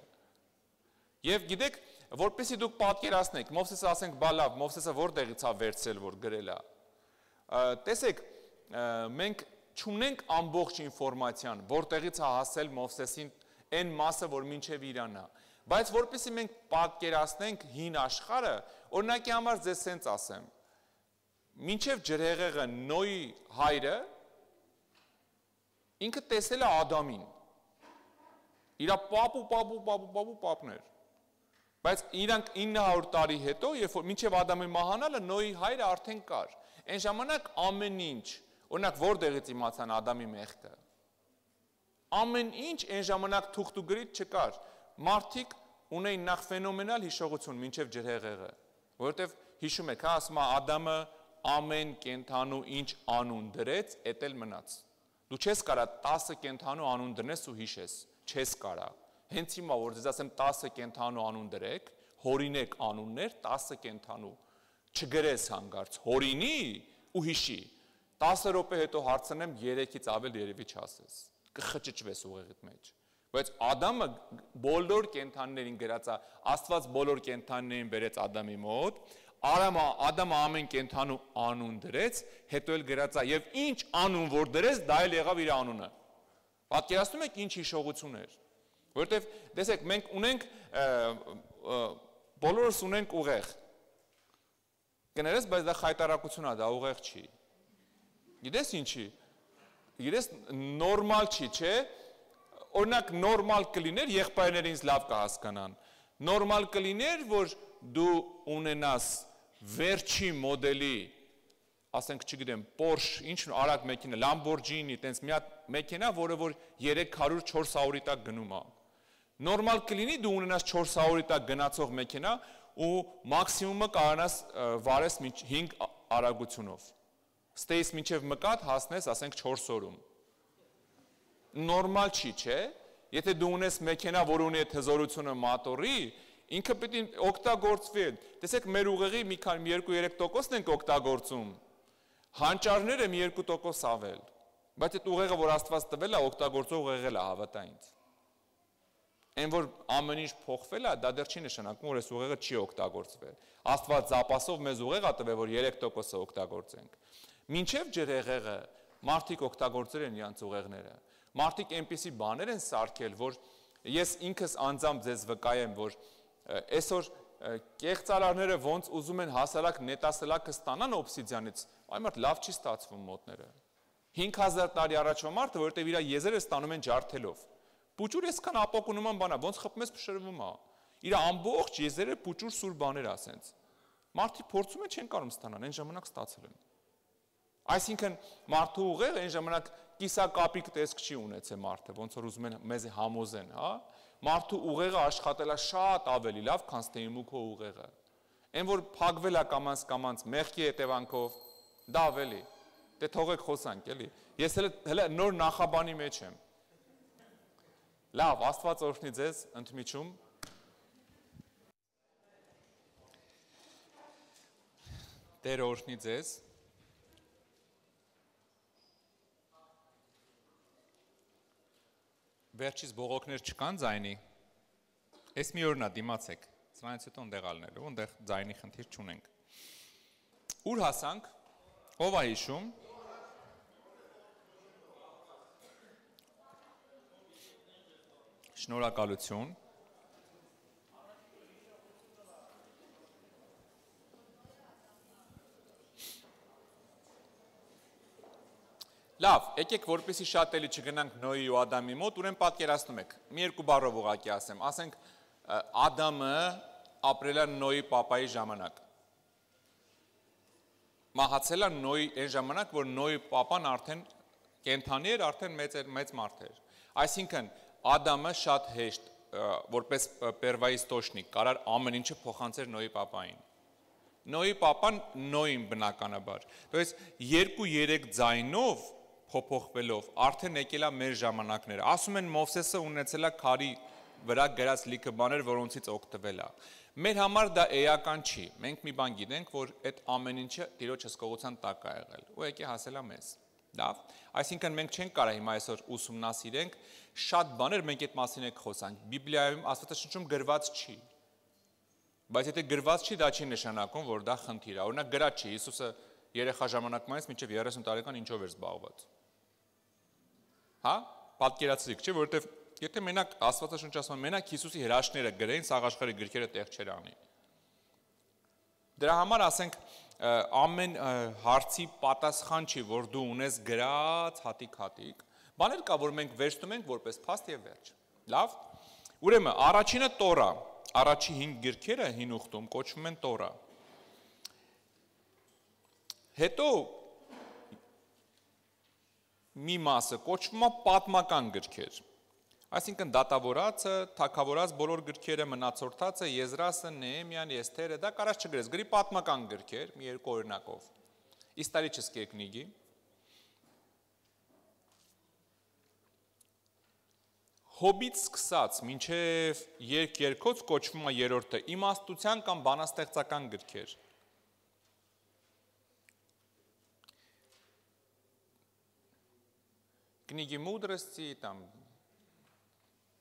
Եվ գիտեք, որպեսզի դուք պատկերացնեք, Մովսեսը ասենք, բա լավ, Մովսեսը որտեղից է վերցրել, որ գրել է։ Տեսեք, մենք չունենք ամբողջ ինֆորմացիան, որտեղից է հասել Մովսեսին այն մասը, որ մինչև Իրան է։ Բայց որպեսզի մենք պատկերացնենք հին աշխարհը, օրինակի համար ձեզ սենց ասեմ, մինչև ջրհեղեղը Նոյի հայրը ինքը տեսել է Ադամին, իրա պապներ, բայց իրանք 900 տարի հետո, երբ որ մինչև Ադամի մահանալը Նոյի հայրը արդեն կար, այն ժամանակ ամեն ինչ, օրինակ որտեղից իմացան Ադամի մեղքը, ամեն ինչ այն ժամանակ թուղթ ու գրիչ չկար, մարդիկ ունեին նախ ֆենոմենալ հիշողություն մինչև ջրհեղեղը, որովհետև հիշում եք, հա, ասում է Ադամը ամեն կենդանու ինչ անուն դրեց, էդ էլ մնաց։ Դու չես կարա 10 կենդանու անուն դնես ու հիշես, չես կարա։ Հենց հիմա որ ձեզ ասեմ 10 կենդանու անուն դրեք, հորինեք անուններ 10 կենդանու, չգրես հանգարց, հորինի ու հիշի։ 10 րոպե հետո հարցնեմ 3-ից ավել երևի չասես, կխճճվես ուղեղիդ մեջ։ Բայց Ադամը բոլոր կենդանիներին գրած է, Աստված բոլոր կենդանիներին բերեց Ադամի մոտ, Ադամը ամեն կենդանու անուն դրեց, հետո էլ գրած է, եւ ինչ անուն որ դրեց, դա էլ եղավ իր անունը։ Պատկերացնում եք ինչ հիշողություն էր։ Որովհետեւ տեսեք, մենք ունենք բոլորս ունենք ուղեղ։ Կներես, բայց դա խայտարակություն է, դա ուղեղ չի։ Գիտես ինչի։ Գիտես նորմալ չի, չէ՞։ Օրինակ նորմալ կլիներ, եղբայրները ինձ լավ կհասկանան։ Նորմալ կլիներ, որ դու ունենաս վերջի մոդելի, ասենք, չգիտեմ, Porsche, ինչ արագ մեքենա, Lamborghini, տենց մի հատ մեքենա, որը որ 300-400-ի տակ գնում է։ Նորմալ կլինի դու ունենաս 400-ի տակ գնացող մեքենա ու մաքսիմումը կարողանաս վարես 5 արագությունով։ Ստեյս մինչև մկատ հասնես, ասենք 4 օրում։ Նորմալ չի, չէ՞։ Եթե դու ունես մեքենա, որ ունի այդ հզորությունը մատորի, ինքը պետք է օգտագործվի։ Տեսեք, մեր ուղեղի մի քանի 2-3%-ն ենք օգտագործում։ Հանճարները մի 2% ավել։ Բայց այդ ուղեղը, որ Աստված տվել է, օգտագործող ուղեղել է, հավատա ինձ։ Այն որ ամեն ինչ փոխվել է, դա դեռ չի նշանակում, որ այս ուղեղը չի օգտագործվել։ Աստված զապասով մեզ ուղեղ է տվել, որ 3%-ը օգտագործենք։ Մինչև ջրհեղեղը մարդիկ օգտագործել են իրենց ուղեղները։ Մարդիկ այնպիսի բաներ են սարքել, որ ես ինքս անձամբ ձեզ վկայեմ, որ այսօր կեղծարարները ոնց ուզում են հասարակ նետասլակը ստանան օբսիդիանից, այն մարդ լավ չի ստացվում մոտները։ 5000 տարի առաջվա մարդը, որովհետև իր եզրերը ստանում են ջարդելով։ Պուճուր այսքան ապօկունման բան է, ոնց խփում ես փշրվում է։ Իր ամբողջ եզրերը պուճուր սուր բաներ ասենց։ Մարդիկ փորձում են չեն կարող ստանան, այն ժամանակ ստացել են։ Այսինքն մարդու ուղեղը այն ժամանակ կիսակապիկ տեսք չի ունեցել մարդը, ոնց որ ուզում են մեզ համոզեն, հա։ Մարդու ուղեղը աշխատել է շատ ավելի լավ, քան ստեյմուքո ուղեղը։ Այն որ փակվել է կամանց մեղքի հետևանքով, դա ավելի։ Դե թողեք խոսանք, էլի։ Ես հələ նոր նախաբանի մեջ եմ։ Լավ, Աստված օրհնի ձեզ ընդմիջում։ Տեր օրհնի ձեզ։ Վերջից բողոքներ չկան ձայնի, ես մի օրնա դիմացեք, սրանից հետո ընդեղ ալնելու, ընդեղ ձայնի խնդիր չունենք։ Ուր հասանք, ով է հիշում, շնորհակալություն, Լավ, եկեք որպեսի շատ էլի չգնանք Նոյի ու Ադամի մոտ, ուրեմն պատկերացնում եք, մի երկու բառով ուղղակի ասեմ, ասենք Ադամը ապրել է Նոյի պապայի ժամանակ։ Մահացել է Նոյի այն ժամանակ, որ Նոյի պապան արդեն կենդանի էր, արդեն մեծ մարդ էր։ Այսինքն Ադամը շատ հեշտ, որպես պերվայի ստոշնիկ, կարար ամեն ինչը փոխանցեր Նոյի պապային։ Նոյի պապան Նոյին բնականաբար։ То есть 2-3 ձայնով փոփոխվելով արդեն եկել է մեր ժամանակները։ Ասում են Մովսեսը ունեցել է քարի վրա գրած լիքը բաներ, որոնցից օգտվել է։ Մեր համար դա էական չի։ Մենք մի բան գիտենք, որ այդ ամեն ինչը Տիրոջ հսկողության տակ է եղել։ Ու եկե հասել է մեզ։ Լավ, այսինքն մենք չենք կարող հիմա այսօր ուսումնասիրենք շատ բաներ մենք այդ մասին ենք խոսանք։ Բիբլիայում Աստվածաշնչում գրված չի։ Բայց եթե գրված չի, դա չի նշանակում, որ դա խնդիր է։ Օրինակ գրած չի Հիսուսը երեխա ժամանակից մինչև 30 տարեկան ինչով էր զբաղված։ Հա, պատկերացրիք, չէ՞, որովհետև եթե մենակ Աստվածաշունչը ասում է, մենակ Հիսուսի հրաշքները գրեին, սաղ աշխարհի գրքերը տեղ չեր անի։ Դրա համար ասենք ամեն հարցի պատասխան չի, որ դու ունես գրած հատիկ, բաներ կա, որ մենք վերցնում ենք որպես փաստ եւ վերջ։ Լավ։ Ուրեմն առաջինը Տորա, առաջի 5 գրքերը հին ուխտում կոչվում են Տորա։ Հետո մի մասը կոչվում է պատմական գրքեր։ Այսինքն դատավորացը, թագավորած բոլոր գրքերը, մնացորդացը, Եզրասը, Նեեմիան, Էսթերը, դա կարած չգրես, գրի պատմական գրքեր, մի երկու օրինակով։ Исторические книги։ Հոբից սկսած մինչև երկերքոց կոչվում է երրորդը իմաստության կամ բանաստեղծական գրքեր։ Книги мудрости, там,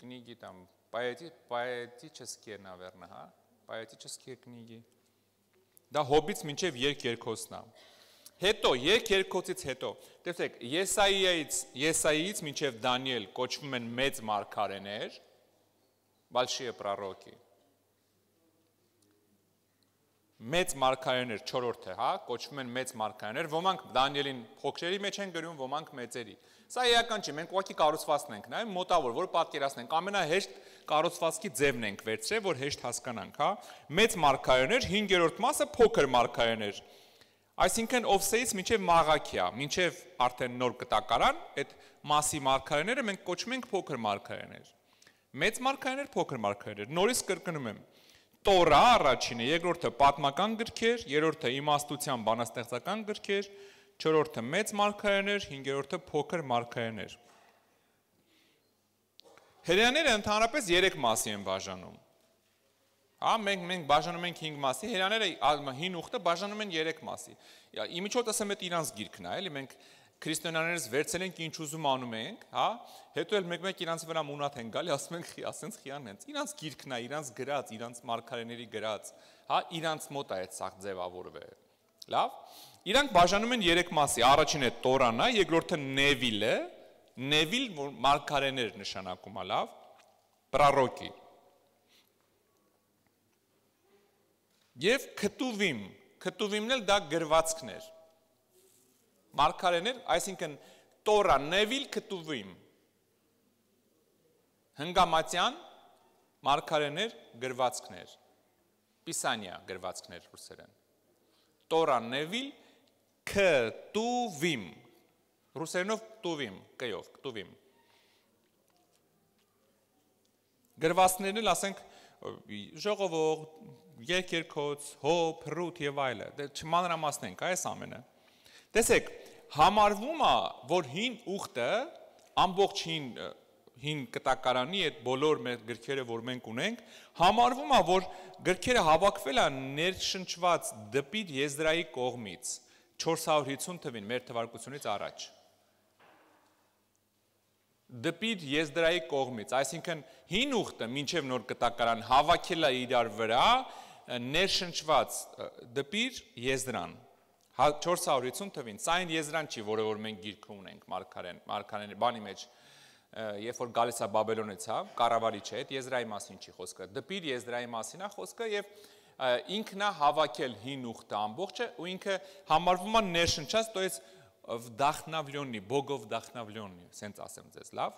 книги там, поэтические, наверное, ha? Поэтические книги. Դա հոբից մինչև երկերքոցն է։ Հետո երկերքոցից հետո, տեսեք, Եսայից մինչև Դանիել կոչվում են մեծ մարգարեներ, большие пророки։ Մեծ մարգարեներ 4-ը, հա, կոչվում են մեծ մարգարեներ, ոմանք Դանիելին փոքրերի մեջ են գրում, ոմանք մեծերի։ Սա էական չի, մենք ուղղակի կառուցվածքն ենք նայում, մոտավոր, որ պատկերացնենք, ամենահեշտ կառուցվածքի ձևն ենք վերցրել, որ հեշտ հասկանանք, հա։ Մեծ մարգարեներ, 5-րդ մասը փոքր մարգարեներ։ Այսինքն Օվսեից մինչև Մաղաքիա, մինչև արդեն նոր կտակարան, այդ մասի մարգարեները մենք կոչում ենք փոքր մարգարեներ։ Մեծ մարգարեներ, փոքր մարգարեներ։ Նորից կրկնում եմ։ Տորա առաջինը, երկրորդը պատմական գրքեր, երրորդը իմաստության բանաստեղծական գրքեր, չորրորդը մեծ մարգարեներ, 5-րդը փոքր մարգարեներ։ Հրեաները ընդհանրապես 3 մասի են բաժանում։ Հա, մենք բաժանում ենք 5 մասի, հրեաները հին ուխտը բաժանում են 3 մասի։ Իմիջոտ ասեմ, այդ իրանց գիրքն է, էլի մենք քրիստոնյաներս վերցել ենք ինչ ուզում անում ենք, հա, հետո էլ մեկ-մեկ իրանց վրա մունատ են գալի, ասում ենք, ասենց խիան հենց, իրանց գիրքն է, իրանց գրած, իրանց մարգարեների գրած, հա, իրանց մոտ է այդ սաղ ձևավորվել։ Լավ։ Իրանք բաժանում են 3 մասի, առաջինը Տորան է, երկրորդը Նևիլը, Նևիլ մարգարեներ նշանակում է, լավ, պրարոկի։ Եվ Քտուվիմ, Քտուվիմն էլ դա գրվածքներ։ Մարգարեներ, այսինքն Տորա, Նևիլ, Քտուվիմ։ Հնգամատյան մարգարեներ, գրվածքներ։ Պիսանիա գրվածքներ ռուսերեն։ Տորա, Նևիլ, Քտուվիմ։ Ռուսերենով Քտուվիմ, կայով, Քտուվիմ։ Գրվածքներն էլ ասենք ժողովող, երկերքոց, հոբ, հռութ եւ այլը։ Դե չմանրամասնենք այս ամենը։ Տեսեք, համարվում է, որ հին ուխտը ամբողջ հին կտակարանի այդ բոլոր մեր գրքերը, որ մենք ունենք, համարվում է, որ գրքերը հավաքվել են ներշնչված դպիր Եզրայի կողմից 450 թվին մեր թվարկությունից առաջ։ Դպիր Եզրայի կողմից, այսինքն հին ուխտը մինչև նոր կտակարան հավաքել է իրար վրա ներշնչված դպիր Եզրան 450 թվին, սա այն Եզրան չի, որը որ մենք գիրքը ունենք մարգարեն բանի մեջ, երբ որ գալիս է Բաբելոնից, հա, կառավարիչ է, այդ Եզրայի մասին չի խոսքը, դպիր Եզրայի մասին է խոսքը եւ ինքն է հավաքել հին ուխտը ամբողջը ու ինքը համարվում է ներշնչած, то есть вдохновленный, Богов вдохновленный, սենց ասեմ ձեզ, լավ։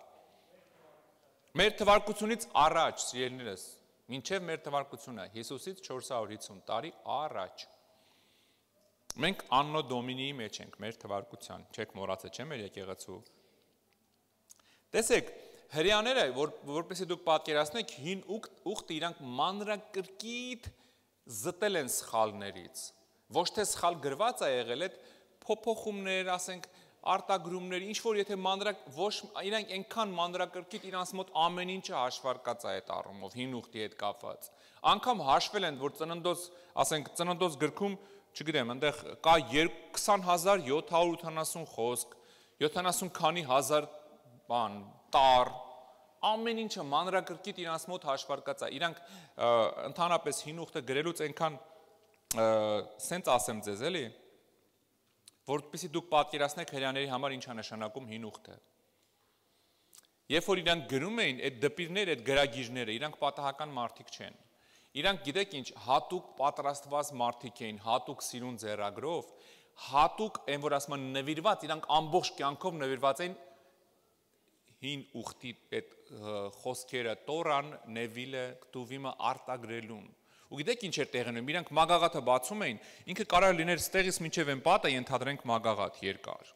Մեր թվարկությունից առաջ, սիրելիներս, մինչև մեր թվարկությունը Հիսուսից 450 տարի առաջ։ Մենք Աննո Դոմինիի մեջ ենք մեր թվարկության, չեք մոռացել, չէ՞ մեր եկեղեցու։ Տեսեք, հրեաները, որպեսզի դուք պատկերացնեք, հին ուխտը իրանք մանրակրկիտ զտել են սխալներից։ Ոչ թե սխալ գրված է եղել, այդ փոփոխումներ, ասենք, արտագրումներ, ինչ որ եթե իրանք այնքան մանրակրկիտ իրանց մոտ ամեն ինչը հաշվարկած է այդ առումով, հին ուխտի հետ կապված։ Անգամ հաշվել են, որ ծննդոց, ասենք, ծննդոց գրքում, չգիտեմ, այնտեղ կա 20780 խոսք, 70 քանի հազար բան, տար, ամեն ինչը մանրակրկիտ իրանց մոտ հաշվարկած է, իրանք ընդհանրապես հին ուխտը գրելուց այնքան սենց ասեմ ձեզ, էլի, որպեսզի դուք պատկերացնեք հрьяաների համար ինչ է նշանակում հին ուխտը։ Երբ որ իրանք գրում էին, այդ դպիրները, այդ գրագիրները, իրանք պատահական մարդիկ չեն։ Իրանք գիտեք ինչ, հատուկ պատրաստված մարդիկ էին, հատուկ սիրուն ձեռագրով, հատուկ այն որ ասում են նվիրված, իրանք ամբողջ կյանքով նվիրված էին հին ուխտի այդ խոսքերը, Տորան, Նևիլը, Քտուվիմը արտագրելուն։ Ու գիտեք ինչ էր տեղնում, իրանք մագաղաթը բացում էին, ինքը կարող լիներ ստեղից մինչև այն պատը ենթադրենք մագաղաթ երկար։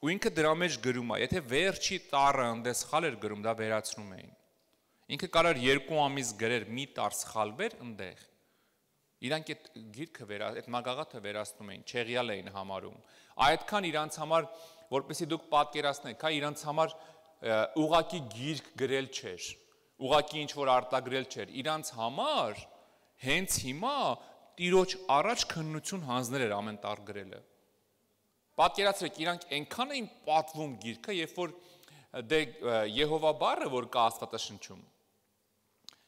Ու ինքը դրա մեջ գրում է, եթե վերջի տառը ընդես սխալ էր գրում, դա վերացնում էին։ Ինքը կարող 2 ամիս գրեր մի տառ սխալվեր ընդեղ։ Իրանք այդ գիրքը այդ մագաղաթը վերացնում էին, չեղյալ էին համարում։ Այդքան իրանց համար, որպեսզի դուք պատկերացնեք, հա, իրանց համար ուղակի գիրք գրել չէր, ուղակի ինչ որ արտագրել չէր, իրանց համար հենց հիմա Տիրոջ առաջ քննություն հանձնել էր ամեն տառ գրելը։ Պատկերացրեք, իրանք այնքան էին պատվում գիրքը, երբ որ դե Եհովա բառը, որ կա Աստվածաշնչում,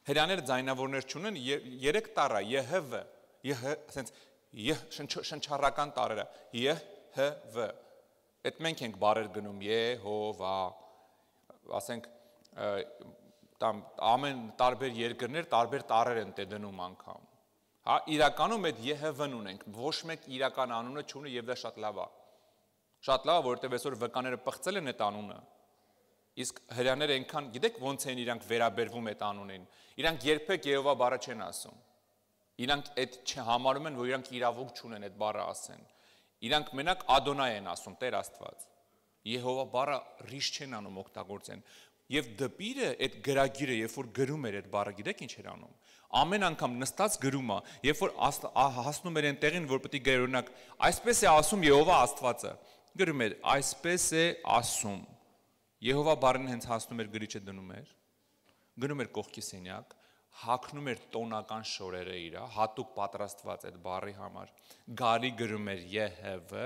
հրյաները ձայնավորներ չունեն, 3 տառ է, ԵՀՎ, ասենց շնչառական տառերը, ԵՀՎ, այդ մենք ենք բառեր գնում, Եհովա, ասենք, ամեն տարբեր երկրներ, տարբեր տառեր են դնում անգամ, հա, իրականում այդ ԵՀՎ-ն ունենք, ոչ մեկ իրական անունը չունի և դա շատ լավ է, որովհետև այսօր վկաները պղծել են այդ անունը, իսկ հրյաները այնքան, գիտեք ոնց են իրանք վերաբերվում այդ անունին, իրանք երբեք Եհովա բառը չեն ասում, իրանք այդ չհամարում են, որ իրանք իրավունք չունեն այդ բառը ասեն, իրանք մենակ Ադոնայ են ասում, Տեր Աստված, Եհովա բառը ռիշ չեն անում օգտագործեն, և դպիրը այդ գրագիրը, երբ որ գրում էր այդ բառը, գիտեք ինչ էր անում, ամեն անգամ նստած գրում է, երբ որ հասնում էր այն տեղին, որ պետք է գրեր, օրինակ, այսպես է ասում Եհովա Աստվածը, գրում էր, այսպես է ասում, Եհովա բառին հենց հասնում էր գրիչը դնում էր, գնում էր կողքի սենյակ, հագնում էր տոնական շորերը իր, հատուկ պատրաստված այդ բառի համար, գալի գրում էր ԵՀՎ,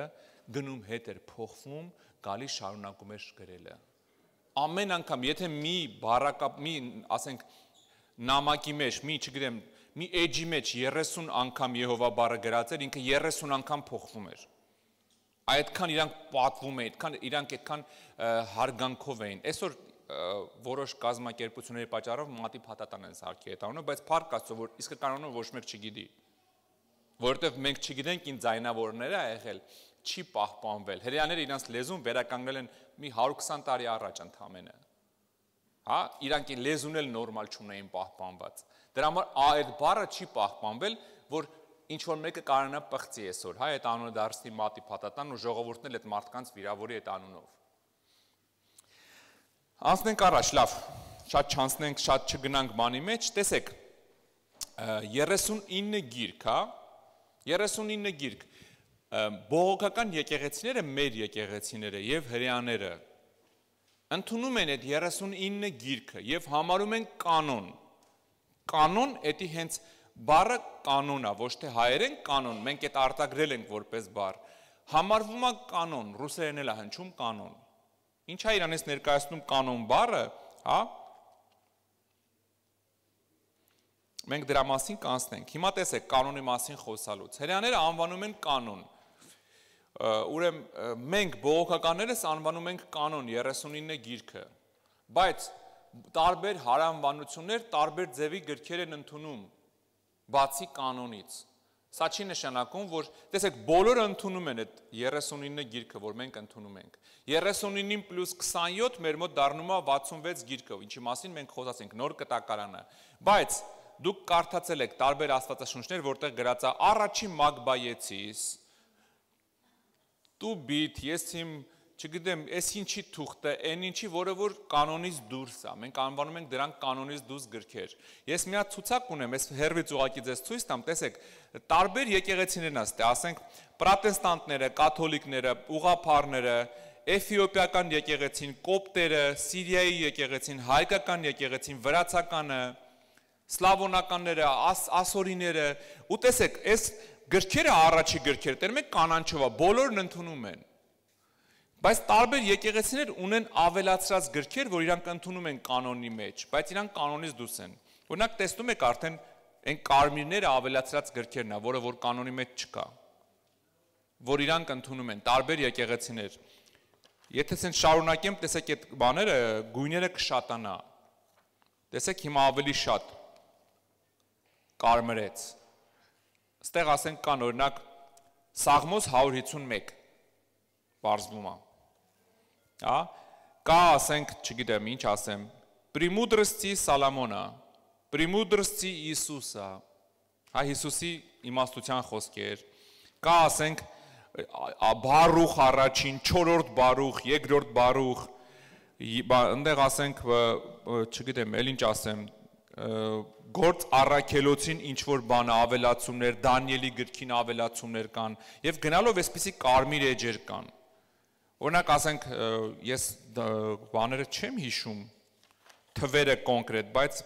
գնում հետ էր փոխվում, գալի շարունակում էր գրելը։ Ամեն անգամ, եթե մի բառակապ, մի, ասենք, նամակի մեջ, մի, չգիտեմ, մի էջի մեջ 30 անգամ Եհովա բառը գրած էր, ինքը 30 անգամ փոխվում էր։ Այդքան իրանք պատվում էին, իրանք այդքան հարգանքով էին։ Այսօր որոշ կազմակերպությունների պատճառով մատի փաթաթան են սարքի այդ անունը, բայց փառք Աստծո, որ իսկ կանոնը ոչ մեկ չգիտի։ Որովհետև մենք չգիտենք ինչ ձայնավորներ է եղել, չի պահպանվել։ Հրեաները իրանց լեզուն վերականգնել են մի 120 տարի առաջ ընդամենը։ Հա, իրանք լեզուն էլ նորմալ չունեին պահպանված։ Դրա համար այդ բառը չի պահպանվել, որ ինչ որ մեկը կարողանա պղծի այսօր, հա, այդ անունը դարձնի մատի փաթաթան ու ժողովուրդն էլ այդ մարդկանց վիրավորի այդ անունով։ Անցնենք առաջ, լավ, շատ չանցնենք, շատ չգնանք բանի մեջ, տեսեք, 39 գիրք, հա, 39 գիրք, բողոքական եկեղեցիները, մեր եկեղեցիները և հրեաները ընդունում են այդ 39 գիրքը և համարում են կանոն, կանոն էդի հենց բառը կանոն է, ոչ թե հայերեն կանոն, մենք այդ արտագրել ենք որպես բառ, համարվում է կանոն, ռուսերեն էլ է հնչում կանոն, ինչ է իրանից ներկայացնում կանոն բառը, հա, մենք դրա մասին կանցնենք, հիմա տեսեք կանոնի մասին խոսալուց, հրեաները անվանում են կանոն, ուրեմն մենք բողոքականներս անվանում ենք կանոն 39 գիրքը, բայց տարբեր հարանվանություններ տարբեր ձևի գրքեր են ընդունում, բացի կանոնից, սա չի նշանակում, որ, տեսեք, բոլորը ընդունում են այդ 39 գիրքը, որ մենք ընդունում ենք, 39-ին պլյուս 27 մեր մոտ դառնում է 66 գիրքը, ինչի մասին մենք խոսացինք, նոր կտակարանը, բայց դուք կարդացել եք տարբեր աստվածաշունչներ, որտեղ գրած է առաջի Մագբայեցիս, Տուբիթ, ես իմ, չգիտեմ, ես ինչի թուղթը, այն ինչի, որը որ կանոնից դուրս է, մենք անվանում ենք դրանք կանոնից դուրս գրքեր։ Ես մի հատ ցուցակ ունեմ, ես հերվից ուղղակի ձեզ ցույց տամ, տեսեք, տարբեր եկեղեցիներն ասते, ասենք պրոտեստանտները, կաթոլիկները, ուղղափառները, էթիոպիական եկեղեցին, կոպտերը, Սիրիայի եկեղեցին, հայկական եկեղեցին, վրացականը, սլավոնականները, ասորիները, ու տեսեք, այս գրքերը առաջի գրքերը, տեր մենք կանանչով է, բոլորն ընդունում են։ Բայց տարբեր եկեղեցիներ ունեն ավելացրած գրքեր, որ իրանք ընդունում են կանոնի մեջ, բայց իրանք կանոնից դուրս են։ Օրինակ տեսնում եք արդեն այն կարմիրները ավելացրած գրքերն է, որը որ կանոնի մեջ չկա, որ իրանք ընդունում են տարբեր եկեղեցիներ։ Եթե ցեն շարունակեմ, տեսեք այդ բաները, գույները կշատանա։ Տեսեք հիմա ավելի շատ կարմրեց։ Այստեղ ասենք կան օրինակ Սաղմոս 151 բարձվում է։ Հա, կա ասենք, չգիտեմ, ինչ ասեմ, Պրիմուդրսցի Սալամոնա, Պրիմուդրսցի Իսուսա, հա Հիսուսի իմաստության խոսքեր, կա ասենք Բարուխ առաջին, 4-րդ Բարուխ, 2-րդ Բարուխ, այնտեղ ասենք, չգիտեմ, էլ ինչ ասեմ, Գործ առաքելոցին ինչ որ բան ավելացումներ, Դանիելի գրքին ավելացումներ կան, եւ գնալով այսպիսի կարմիր էջեր կան։ Օրինակ ասենք, ես բաները չեմ հիշում, թվերը կոնկրետ, բայց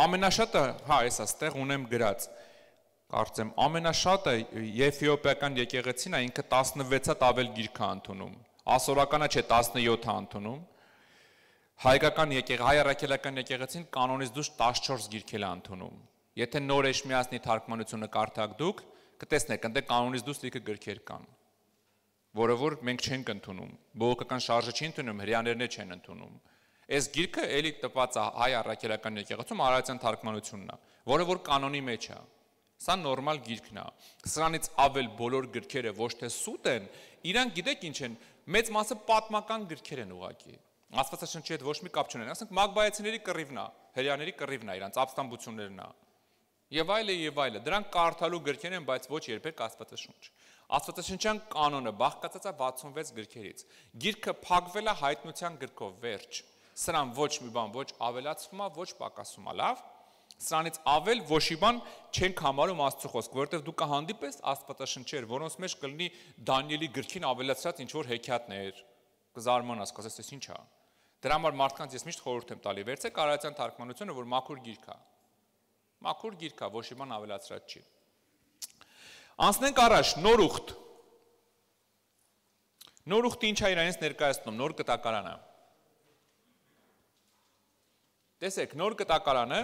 ամենաշատը, հա, էսա ստեղ ունեմ գրած, կարծեմ, ամենաշատը եթիոպիական եկեղեցին է, ինքը 16-ად ավել գիրք է ընդունում, ասորականը չէ 17 է ընդունում, հայկական հայ առաքելական եկեղեցին կանոնից դուրս 14 գիրք է ընդունում։ Եթե նոր Էշմիածնի թարգմանությունը կարդաք դուք, կտեսնեք, այնտեղ կանոնից դուրս լիքը գրքեր կան, որը որ մենք չենք ընդունում, բողոքական շարժը չի ընդունում, հրեաներն չեն ընդունում։ Այս գիրքը էլի տպած է հայ առաքելական եկեղեցում արարածյան թարգմանությունն է, որը որ կանոնի մեջ է։ Սա նորմալ գիրքն է։ Սրանից ավել բոլոր գրքերը ոչ թե սուտ են, իրանք գիտեք ինչ են, մեծ մասը պատմական գրքեր են ուղղակի։ Աստվածաշնչի հետ ոչ մի կապ չունեն, ասենք Մագբայեցիների կռիվն է, հրեաների կռիվն է, իրանց ապստամբություններն է։ Եվ այլը, դրանք կարդալու գրքեր են, բայց ոչ երբեք Աստվածաշունչ։ Աստվածաշնչյան կանոնը բաղկացած է 66 գրքերից։ Գիրքը փակվել է հայտնության գրքով, վերջ։ Սրան ոչ մի բան ոչ ավելացվում է, ոչ պակասում է, լավ։ Սրանից ավել ոչ մի բան չենք համարում Աստծո խոսք, որովհետև դու կհանդիպես Աստվածաշնչեր, որոնց մեջ կլինի Դանիելի գրքին ավելացրած ինչ որ հեքիաթներ, կզարմանաս, կասես, այս ինչ է։ Դրա համար մարդկանց ես միշտ խորհուրդ եմ տալի, վերցեք արարածյան թարգմանությունը, որ մաքուր գիրք է։ Մաքուր գիրք է, ոչ մի բան ավելացրած չի։ Անցնենք առաջ, Նորուխտ։ Նորուխտը ինչ է իրանից ներկայացնում, նոր կտակարանը։ Տեսեք, նոր կտակարանը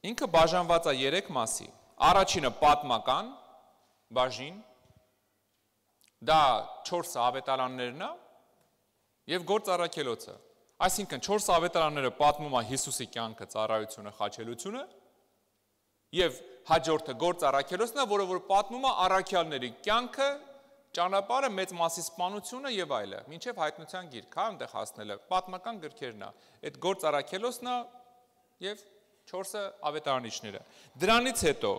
ինքը բաժանված է 3 մասի։ Առաջինը պատմական բաժին, դա 4 ավետարաններն է եւ Գործ առաքելոցը։ Այսինքն 4 ավետարանները պատմում է Հիսուսի կյանքը, ծառայությունը, խաչելությունը եւ հաջորդը Գործ առաքելոցն է, որը որ պատմում է առաքյալների կյանքը, ճանապարհը, մեծ մասի սպանությունը եւ այլը, մինչեւ հայտնության գիրք, հա, այնտեղ հասնելը, պատմական գրքերն է։ Այդ Գործ առաքելոցն է եւ 4 ավետարանիչները։ Դրանից հետո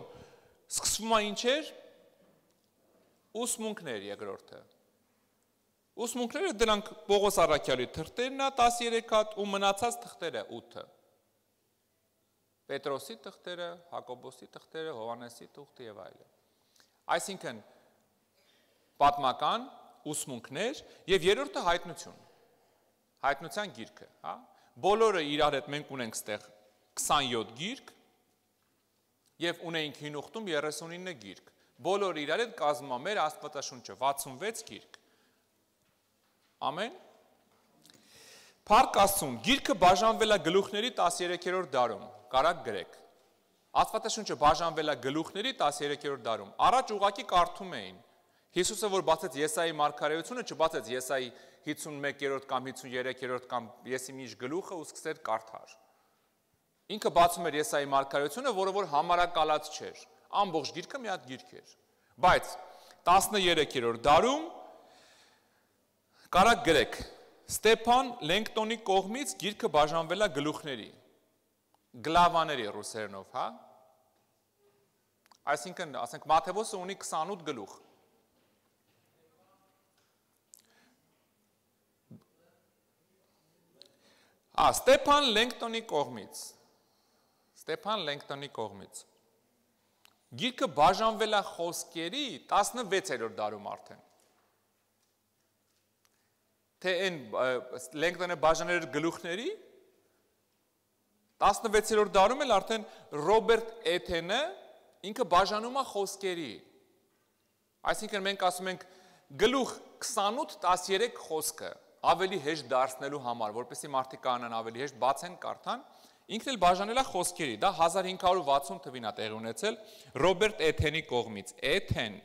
սկսվում է ինչեր ուսմունքներ երկրորդը։ Ուսմունքները դրանք Պողոս առաքյալի թղթերն է 13 հատ ու մնացած թղթերը 8-ը։ Պետրոսի թղթերը, Հակոբոսի թղթերը, Հովհաննեսի թղթը եւ այլը։ Այսինքն պատմական ուսմունքներ եւ երրորդը հայտնություն։ Հայտնության գիրքը, հա։ Բոլորը իրար հետ մենք ունենք ստեղ 27 գիրք եւ ունենք հին ուխտում 39 գիրք։ Բոլորը իրար հետ կազմում է մեր Աստվածաշունչը 66 գիրք։ Ամեն։ Փառք Աստծուն, գիրքը բաժանվել է գլուխների 13-րդ դարում, կարակ գրեք։ Աստվածաշունչը բաժանվել է գլուխների 13-րդ դարում։ Առաջ ուղակի կարդում էին։ Հիսուսը որ բացեց Եսայի մարգարեությունը, չբացեց Եսայի 51-րդ կամ 53-րդ կամ եսի միջ գլուխը ու սկսեր կարդալ։ Ինքը բացում էր Եսայի մարգարեությունը, որը որ համարակալած չէր։ Ամբողջ գիրքը մի հատ գիրք էր։ Բայց 13-րդ դարում կարակ գրեք, Ստեփան Լենգտոնի կողմից գիրքը բաժանվել է գլուխների, գլավաների ռուսերենով, հա։ Այսինքն, ասենք Մաթեոսը ունի 28 գլուխ։ Ստեփան Լենգտոնի կողմից։ Ստեփան Լենգտոնի կողմից։ Գիրքը բաժանվել է խոսքերի 16-րդ դարում արդեն։ Թե այն Լենգտոնը բաժանել գլուխների 16-րդ դարում էլ արդեն Ռոբերտ Էթենը ինքը բաժանում է խոսքերի։ Այսինքն մենք ասում ենք Գլուխ 28-13 խոսքը ավելի հեշտ դարձնելու համար, որպեսզի մարդիկ կանան ավելի հեշտ բացեն կարդան, ինքն էլ բաժանել է խոսքերի, դա 1560 թվին է տեղի ունեցել Ռոբերտ Էթենի կողմից։ Էթեն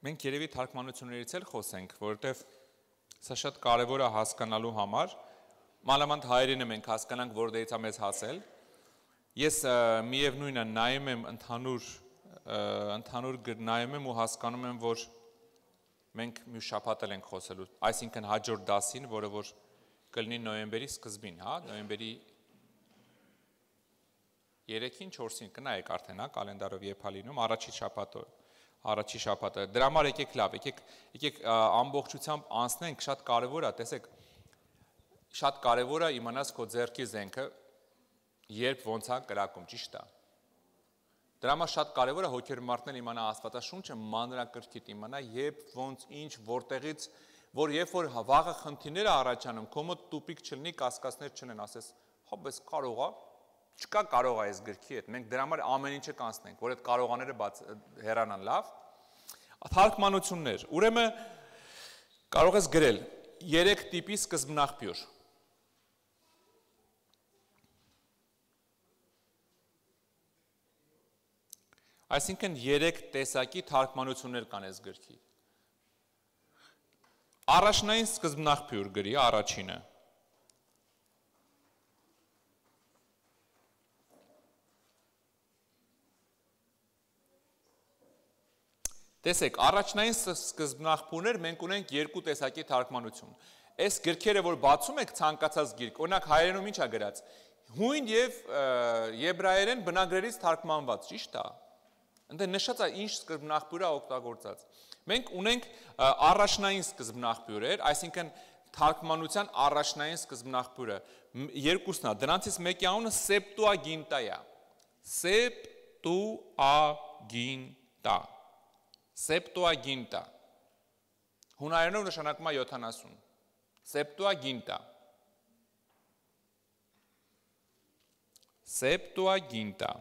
Մենք երևի թարգմանություններից էլ խոսենք, որովհետև սա շատ կարևոր է հասկանալու համար, մանավանդ հայերենը մենք հասկանանք, որ դերից է մեզ հասել։ Ես միևնույնը նայում եմ ընդհանուր նայում եմ ու հասկանում եմ, որ մենք մի շաբաթ էլ ենք խոսելու, այսինքն հաջորդ դասին, որը որ կլինի նոյեմբերի սկզբին, հա, նոյեմբերի 3-ին, 4-ին կնայեք արդեն, հա, կալենդարով երբ է լինում, առաջի շաբաթը։ Դրա համար եկեք լավ, եկեք ամբողջությամբ անցնենք, շատ կարևոր է, տեսեք, շատ կարևոր է իմանաս քո ձեռքի զենքը, երբ ոնց է կրակում, ճիշտ է։ Դրա համար շատ կարևոր է հոգևոր մարդն էլ իմանա Աստվածաշունչը մանրակրկիտ իմանա, երբ ոնց ինչ որտեղից, որ երբ որ վաղը խնդիրներ է առաջանում, քո մոտ տուպիկ չլինի, կասկածներ չլինեն, ասես, հա, բայց կարող է, չկա կարող է այս գրքի հետ, մենք դրա համար ամեն ինչը կանցնենք, որ այդ կարողաները հեռանան լավ։ Թարգմանություններ, ուրեմն կարող ես գրել 3 տիպի սկզբնաղբյուր։ Այսինքն 3 տեսակի թարգմանություններ կան այս գրքի։ Առաջնային սկզբնաղբյուր գրի, առաջինը։ Տեսեք, առաջնային սկզբնաղբյուրներ մենք ունենք 2 տեսակի թարգմանություն։ Այս գրքերը, որ բացում եք ցանկացած գիրք, օրինակ հայերենում ինչ է գրած, հույն եւ եբրայերեն բնագրերից թարգմանված, ճիշտ է։ Ընդ նշած է ինչ սկզբնաղբյուր է օգտագործած։ Մենք ունենք առաջնային սկզբնաղբյուրեր, այսինքն թարգմանության առաջնային սկզբնաղբյուրը երկուսն է, դրանցից մեկի անունը Սեպտուագինտա է։ Սեպտուագինտա։ Սեպտուագինտա։ Հունարենով նշանակում է 70։ Սեպտուագինտա։ Սեպտուագինտա։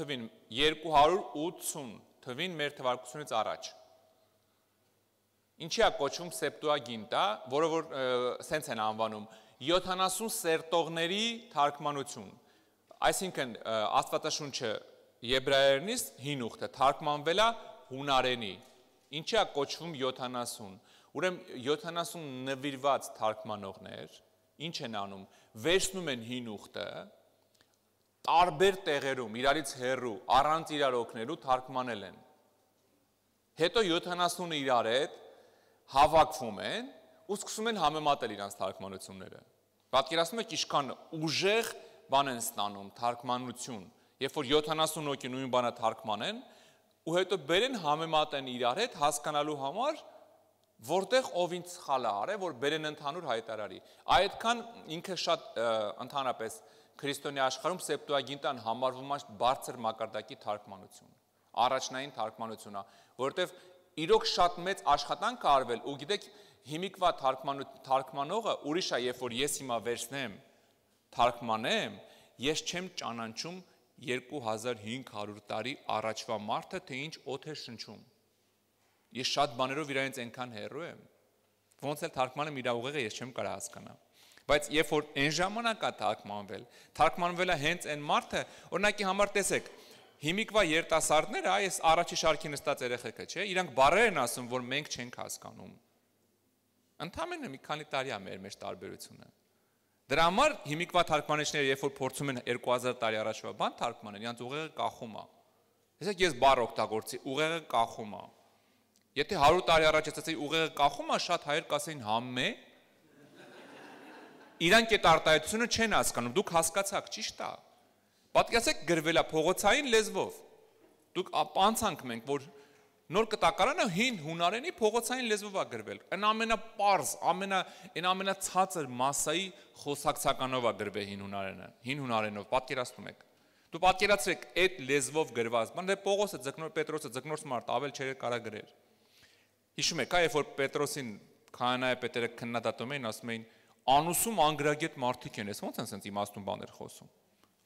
թվին 280 թվին մեր թվարկությունից առաջ։ Ինչի է կոչվում Սեպտուագինտա, որը որ սենց են անվանում 70 սերտողների թարգմանություն, այսինքն Աստվածաշունչը եբրայերենից հին ուխտը թարգմանվել է հունարենի, ինչի է կոչվում 70, ուրեմն 70 նվիրված թարգմանողներ, ինչ են անում, վերցնում են հին ուխտը, տարբեր տեղերում, իրարից հեռու, առանց իրար օգնելու թարգմանել են, հետո 70-ը իրար հետ հավաքվում են, ու սկսում են համեմատել իրանց թարգմանությունները։ Պատկերացնում եք ինչքան ուժեղ բան են ստանում, թարգմանություն, երբ որ 70 հոգի նույն բանը թարգմանեն, ու հետո բերեն համեմատեն իրար հետ հասկանալու համար, որտեղ ով ինչ սխալ է արել, որ բերեն ընդհանուր հայտարարի։ Այդքան ինքը շատ ընդհանրապես քրիստոնյա աշխարհում Սեպտուագինտան համարվում է բարձր մակարդակի թարգմանություն, առաջնային թարգմանությունն է, որովհետև իրոք շատ մեծ աշխատանք է արվել, ու գիտեք, հիմիկվա թարգմանողը ուրիշ է, երբ որ ես հիմա վերցնեմ, թարգմանեմ, ես չեմ ճանաչում 2500 տարի առաջվա մարդը, թե ինչ օդ է շնչում։ Ես շատ բաներով իրայից այնքան հեռու եմ, ոնց էլ թարգմանեմ իր ուղեղը ես չեմ կարող հասկանալ։ Բայց երբ որ այն ժամանակ է թարգմանվել է հենց այն մարդը, օրինակի համար տեսեք, հիմիկվա երիտասարդները, այս առաջի շարքի նստած երեխեքը, չէ, իրանք բառեր են ասում, որ մենք չենք հասկանում։ Ընդամենը մի քանի տարի է մեր մեջ տարբերությունը։ Դրա համար հիմիկվա թարգմանիչները, երբ որ փորձում են 2000 տարի առաջվա բան թարգմանել, իրանց ուղեղը կախում է։ Տեսեք, ես բառ օգտագործի, ուղեղը կախում է։ Եթե 100 տարի առաջ ասացի ուղեղը կախում է, շատ հայեր կասեին համե։ Իրանք այդ արտահայտությունը չեն հասկանում, դուք հասկացաք, ճիշտ է։ Պատկերացեք գրվել է փողոցային լեզվով։ Դուք անցանք մենք, որ Նոր կտակարանը հին հունարենի փողոցային լեզվով է գրվել։ Այն ամենապարզ, ամենացածր massայի խոսակցականով է գրվել հին հունարենով, պատկերացնում եք։ Դու պատկերացրեք այդ լեզվով գրված, բան դե Պողոսը, Պետրոսը, Ձկնորս մարդ ավել չէր կարա գրել։ Հիշում եք, երբ որ Պետրոսին քահանայի պետերը քննադատում էին, ասում էին անուսում անգրագետ մարդիկ են, ոնց են sense իմաստուն բաներ խոսում։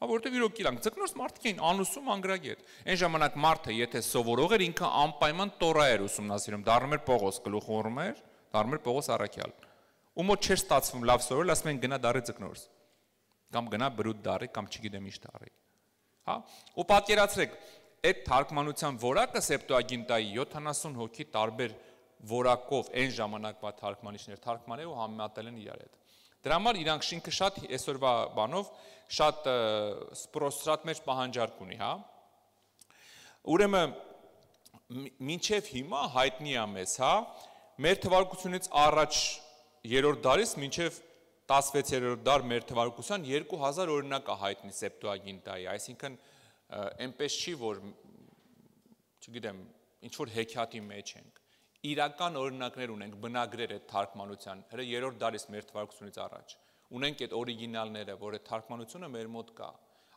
Որովհետև իրոք իրանք Ձկնորս մարդիկ էին անուսում անգրագետ։ Այն ժամանակ մարդը եթե սովորող էր, ինքը անպայման տորա էր ուսումնասիրում, դառնում էր Պողոս գլուխորում էր, դառնում էր Պողոս առաքյալ։ Ու մոտ չէր ստացվում լավ սովորել, ասում են գնա դառի Ձկնորս։ Կամ գնա բրուտ դառի, կամ չգիտեմ ինչ դառի։ Հա։ Ու պատկերացրեք, այդ թարգմանության որակը Սեպտուագինտայի 70 հոգի տարբեր որակով այն ժամանակվա թարգմանիչներ թարգմանել ու համեմատել են իրար հետ։ Դրա համար իրանք շինքը շատ այսօրվա բանով շատ սպրոսրատ մեջ պահանջարկ ունի, հա։ Ուրեմն մինչև հիմա հայտնի է մեզ, հա, մեր թվարկությունից առաջ 3-րդ դարից մինչև 16-րդ դար մեր թվարկության 2000 օրինակ է հայտնի Սեպտուագինտայի, այսինքն այնպես չի, որ չգիտեմ, ինչ որ հեքիաթի մեջ ենք։ Իրական օրինակներ ունենք բնագրեր այդ թարգմանության, հենց 3-րդ դարից մեր թվարկությունից առաջ։ Ունենք այդ օրիգինալները, որ այդ թարգմանությունը մեր մոտ կա։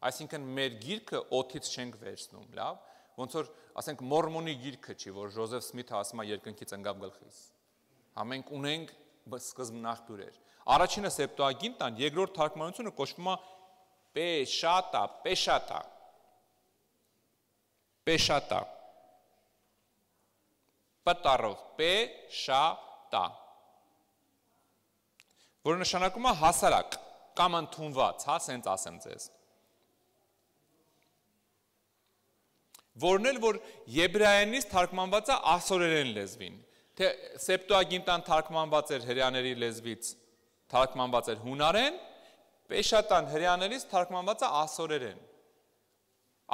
Այսինքն մեր գիրքը օդից չենք վերցնում, լավ, ոնց որ ասենք Մորմոնի գիրքը չի, որ Ջոզեֆ Սմիթը ասում է երկնքից ընկավ գլխիս։ Հա մենք ունենք սկզբնաղբյուրեր։ Առաջինը Սեպտուագինտան, երկրորդ թարգմանությունը կոչվում է Պեշատա։ Պտարով, Պեշատա, որը նշանակում է հասարակ կամ ընդունված, հա, սենց ասեմ ձեզ։ Որն էլ որ եբրայերենից թարգմանված է ասորերեն լեզվին, թե Սեպտուագինտան թարգմանված էր հրեաների լեզվից, թարգմանված էր հունարեն, Պեշատան հրեաներից թարգմանված է ասորերեն։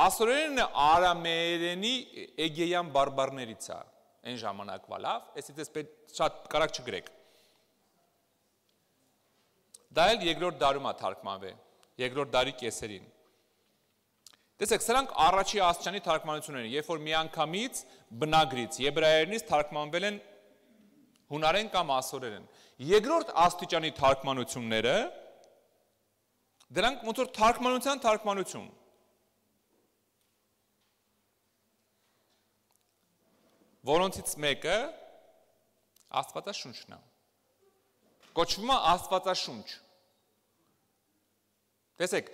Ասորերենը արամեերենի էգեյան բարբարներից է։ Այն ժամանակվա լավ, այսից շատ կարակ չգրեք։ Դա էլ երկրորդ դարում է թարգմանվել, երկրորդ դարի կեսերին։ Տեսեք, սրանք առաջի աստիճանի թարգմանություններ են, երբ որ միանգամից բնագրից, եբրայերենից թարգմանվել են հունարեն կամ ասորերեն։ Երկրորդ աստիճանի թարգմանությունները, դրանք ոնց որ թարգմանություն։ Որոնցից մեկը Աստվածաշունչն է։ Կոչվում է Աստվածաշունչ։ Տեսեք,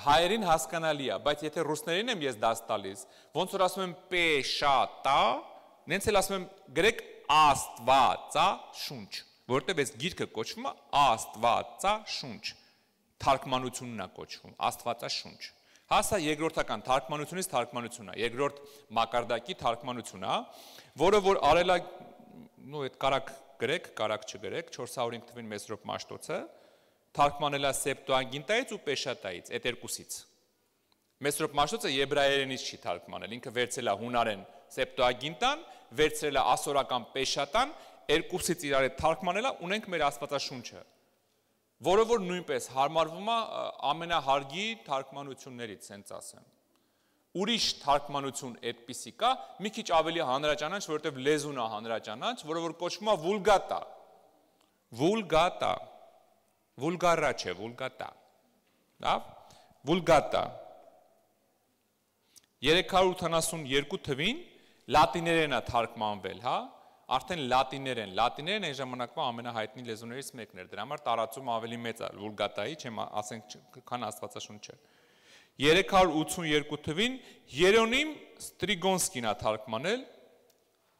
հայերին հասկանալի է, բայց եթե ռուսներին եմ ես դաս տալիս, ոնց որ ասում եմ Պեշատա, նենց էլ ասում եմ գրեք Աստվածաշունչ, որովհետև այս գիրքը կոչվում է Աստվածաշունչ։ Թարգմանությունն է կոչվում Աստվածաշունչ։ Հասա երկրորդական թարգմանությունից թարգմանությունն է, երկրորդ մակարդակի թարգմանությունն է, որը որ արել է, այդ կարակ գրեք, կարակ չգրեք, 405 թվին Մեսրոպ Մաշտոցը, թարգմանել է Սեպտուագինտայից ու Պեշատայից, այդ երկուսից։ Մեսրոպ Մաշտոցը եբրայերենից չի թարգմանել, ինքը վերցրել է հունարեն Սեպտուագինտան, վերցրել է ասորական Պեշատան, երկուսից իրար հետ թարգմանել է, ունենք մեր Աստվածաշունչը, որը որ նույնպես հարմարվում է ամենահարգի թարգմանություններից, սենց ասեմ։ Ուրիշ թարգմանություն այդպիսի կա, մի քիչ ավելի հանրաճանաչ, որովհետև լեզուն է հանրաճանաչ, որը որ կոչվում է Վուլգատա։ Վուլգատա։ Վուլգարա չէ, Վուլգատա։ Լավ։ Վուլգատա։ 382 թվին լատիներեն է թարգմանվել, հա։ Արդեն լատիներեն այն ժամանակվա ամենահայտնի լեզուներից մեկն էր, դրա համար տարածումը ավելի մեծ է Վուլգատայի, չեմ ասենք քան Աստվածաշունչը։ 382 թվին Երոնիմ Ստրիգոնսկին է թարգմանել,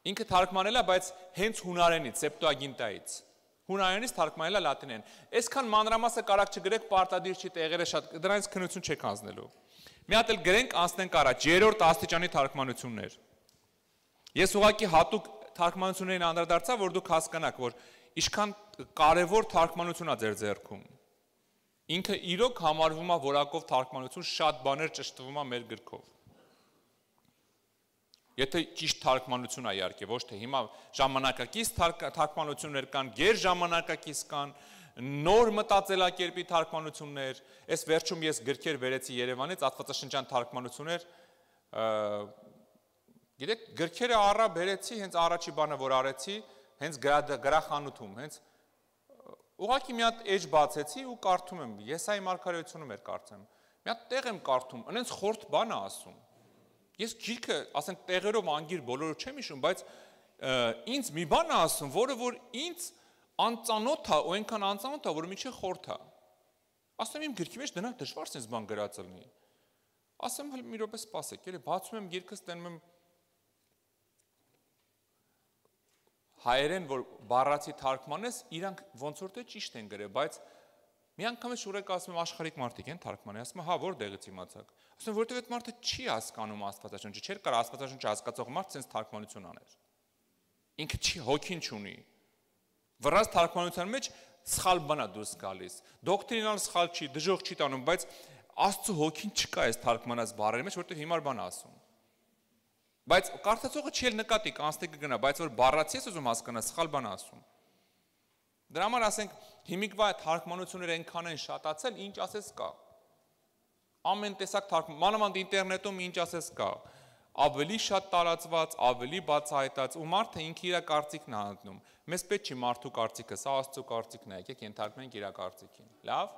ինքը թարգմանել է, բայց հենց հունարենից, Սեպտուագինտայից։ Հունարենից թարգմանել է լատիներեն։ Այսքան մանրամասը կարակ չգրեք, պարտադիր չի, տեղերը շատ, դրանից քննություն չեք անցնելու։ Մի հատ էլ գրենք, անցնենք առաջ, երրորդ աստիճանի թարգմանություններ։ Ես ուղղակի հատուկ թարգմանություններին անդրադարձա, որ դուք հասկանաք, որ ինչքան կարևոր թարգմանություն է ձեր ձեռքում։ Ինքը իրոք համարվում է որակով թարգմանություն, շատ բաներ ճշտվում է մեր գրքով։ Եթե ճիշտ թարգմանություն է իհարկե, ոչ թե հիմա ժամանակակից թարգմանություններ կան, գերժամանակակից կան, նոր մտածելակերպի թարգմանություններ, այս վերջում ես գրքեր վերեցի Երևանից, Աստվածաշնչյան թարգմանություններ, Գիտեք, գրքերը առա բերեցի, հենց առաջի բանը որ արեցի, հենց գրախանութում, հենց ուղղակի մի հատ էջ բացեցի ու կարդում եմ, Եսայի մարգարեությունում էր կարծեմ։ Մի հատ տեղ եմ կարդում, այնց խորտ բան է ասում։ Ես գիրքը, ասենք տեղերով անգիր բոլորը չեմ հիշում, բայց ինձ մի բան է ասում, որը որ ինձ անծանոթ է, ու այնքան անծանոթ է, որ միջի խորտ է։ Ասում եմ իմ գրքի մեջ դրանք դժվար sense բան գրած լինի։ Ասեմ հəl մի րոպե սպասեք, էլի բացում եմ գիրքը, ստանում եմ հայերեն, որ բառացի թարգմանես, իրանք ոնց որ թե ճիշտ են գրել, բայց մի անգամ ես շուրեք ասում եմ աշխարհիկ մարդիկ են թարգմանի, ասում եմ, հա, որտեղից իմացաք։ Ասում եմ, որտեղ այդ մարդը չի հասկանում Աստվածաշունչը, չէր կարող Աստվածաշունչը հասկացող մարդ sense թարգմանություն աներ։ Ինքը չի հոգին չունի։ Վրաց թարգմանության մեջ սխալ բան է դուրս գալիս։ Դոկտրինալ սխալ չի, դժոխք չի տանում, բայց Աստծո հոգին չկա այս թարգմանած բառերի մեջ, որտեղ հիմար բան ասում։ Բայց կարդացողը չի էլ նկատի, կանստի կգնա, բայց որ բառացի ես ուզում հասկանալ, սխալ բան ասում։ Դրա համար ասենք հիմիկվա թարգմանությունները այնքան են շատացել, ինչ ասես կա։ Ամեն տեսակ թարգման, մանավանդ ինտերնետում ինչ ասես կա։ Ավելի շատ տարածված, ավելի բացահայտած, ու մարդը ինքը իր կարծիքն է հանդնում։ Մեզ պետք չի մարդու կարծիքը, սա Աստծո կարծիքն է, եկեք ենթարկվենք իր կարծիքին։ Լավ։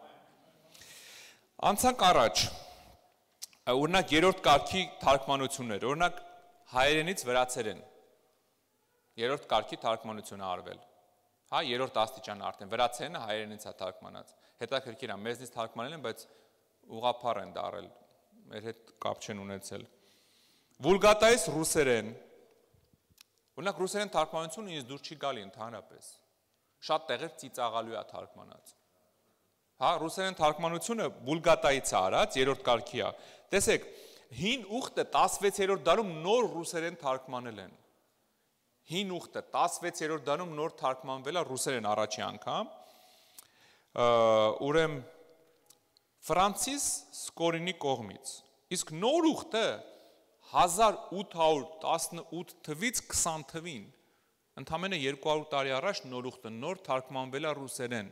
Անցանք առաջ։ Օրինակ երրորդ կարգի թարգմանություններ, օրինակ հայերենից վրացերեն։ Երրորդ կարգի թարգմանությունը արվել։ Հա, երրորդ աստիճան արդեն վրացերենը հայերենից է թարգմանած։ Հետաքրքիր է, մեզնից թարգմանել են, բայց ուղղափառ են դարել, մեր հետ կապ չեն ունեցել։ Վուլգատայից ռուսերեն։ Օրինակ ռուսերեն թարգմանությունը ինձ դուր չի գալի ընդհանրապես։ Շատ տեղեր ծիծաղալու է թարգմանած։ Հա, ռուսերեն թարգմանությունը վուլգատայից է արած, երրորդ կարգի է։ Տեսեք, հին ուխտը 16-րդ դարում նոր ռուսերեն թարգմանել են։ Հին ուխտը 16-րդ դարում նոր թարգմանվել է ռուսերեն առաջի անգամ։ Ուրեմն Ֆրանցիս Սկորինի կողմից։ Իսկ նոր ուխտը 1818 թվից 20 թվին, ընդամենը 200 տարի առաջ նոր ուխտը նոր թարգմանվել է ռուսերեն։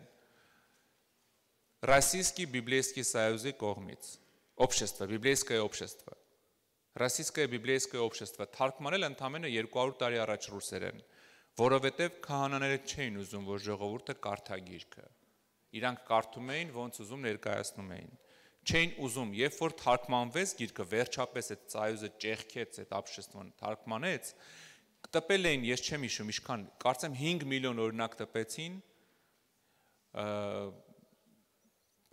Российский библейский союзի կողմից, общество, библейское общество, Российское библейское общество թարգմանել ընդամենը 200 տարի առաջ ռուսերեն, որովհետև քահանաները չէին ուզում, որ ժողովուրդը կարդա գիրքը։ Իրանք կարդում էին, ոնց ուզում ներկայացնում էին։ Չէին ուզում, երբ որ թարգմանվեց գիրքը, վերջապես այդ ծայուզը ճեղքեց, այդ обществոն թարգմանեց, տպել էին, ես չեմ հիշում, ինչքան, կարծեմ 5 միլիոն օրինակ տպեցին,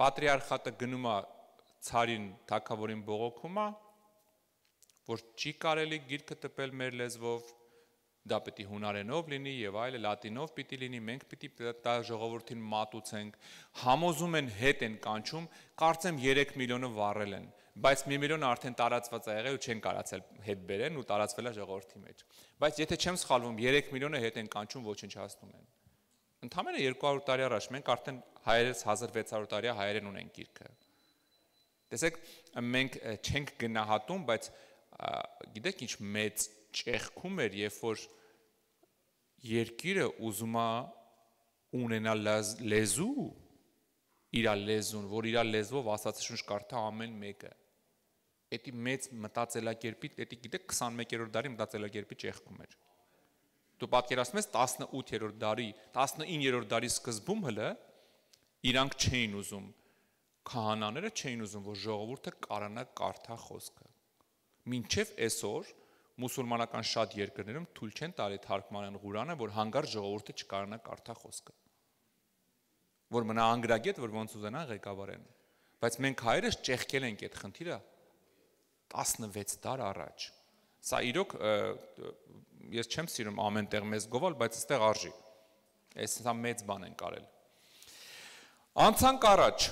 պատրիարխատը գնում է ցարին, թագավորին բողոքում է, որ չի կարելի գիրքը տպել մեր լեզվով, դա պետք է հունարենով լինի եւ այլը, լատինով պիտի լինի, մենք պիտի դա ժողովրդին մատուցենք, համոզում են հետ են կանչում, կարծեմ 3 միլիոնը վառել են, բայց 1 միլիոնը արդեն տարածված է եղել ու չեն կարացել հետ բերեն ու տարածվել է ժողովրդի մեջ։ Բայց եթե չեմ սխալվում, 3 միլիոնը հետ են կանչում, ոչնչացնում են։ Ընդամենը 200 տարի առաջ մենք արդեն հայերս 1600 տարի հայերեն ունենք գիրքը։ Տեսեք, մենք չենք գնահատում, բայց գիտեք ինչ մեծ ճեղքում էր, երբ որ երկիրը ուզում է ունենալ լեզու, իր լեզուն, որ իր լեզվով Աստվածաշունչ կարդա ամեն մեկը։ Էդի մեծ մտածելակերպի, էդի գիտեք 21-րդ դարի մտածելակերպի ճեղքում էր։ Դու պատկերացնում ես 18-րդ դարի, 19-րդ դարի սկզբում հələ իրանք չէին ուզում, քահանաները չէին ուզում, որ ժողովուրդը կարողանա կարդա խոսքը։ Մինչև այսօր մուսուլմանական շատ երկրներում թույլ չեն տալի թարգմանեն Ղուրանը, որ հանգարց ժողովուրդը չկարողանա կարդա խոսքը։ Որ մնա անգրագետ, որ ոնց ուզենան ղեկավարեն։ Բայց մենք հայերս ճեղքել ենք այդ խնդիրը 16 դար առաջ։ Սա իրոք ես չեմ սիրում ամեն տեղ մեզ գովալ, բայց այստեղ արժի։ Սա մեծ բան են կարել։ Անցանք առաջ։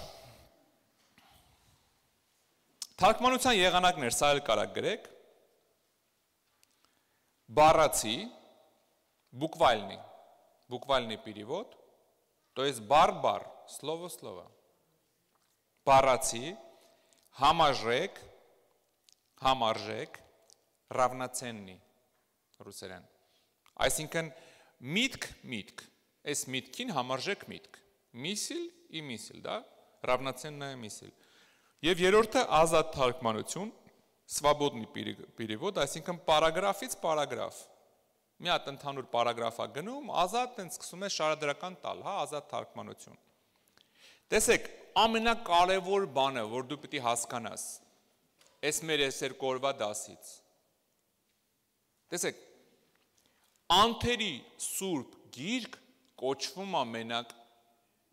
Թարգմանության եղանակներ, սա էլ կարա գրեք։ Բառացի, буквальный перевод, то есть бар, слово. Բառացի, համարժեք, равноценный, ռուսերեն։ Այսինքն միտք, այս միտքին համարժեք միտք, мысль и мысль, да, равноценная мысль։ Եվ երրորդը ազատ թարգմանություն, Свободный перевод, այսինքն պարագրաֆից պարագրաֆ։ Մի հատ ընդհանուր պարագրաֆ է գնում, ազատ են սկսում է շարադրական տալ, հա, ազատ թարգմանություն։ Տեսեք, ամենակարևոր բանը, որ դու պիտի հասկանաս, այս մեր երկու օրվա դասից։ Տեսեք, անթերի սուրբ գիրք կոչվում է մենակ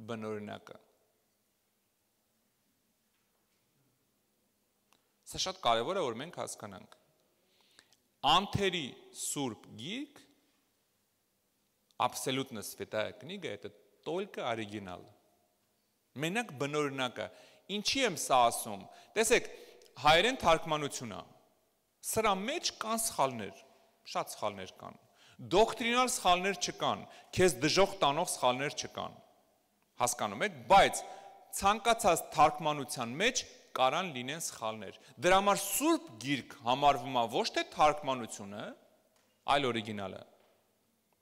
բնօրինակը։ Սա շատ կարևոր է, որ մենք հասկանանք։ Անթերի սուրբ գիրք, абсолютно святая книга, это только оригинал։ Մենակ բնօրինակը։ Ինչի եմ սա ասում։ Տեսեք, հայերեն թարգմանություն է։ Սրա մեջ կան սխալներ, շատ սխալներ կան։ Դոկտրինալ սխալներ չկան, քեզ դժոխք տանող սխալներ չկան։ Հասկանում եք, բայց ցանկացած թարգմանության մեջ կարան լինեն սխալներ։ Դրա համար սուրբ գիրք համարվում է ոչ թե թարգմանությունը, այլ օրիգինալը։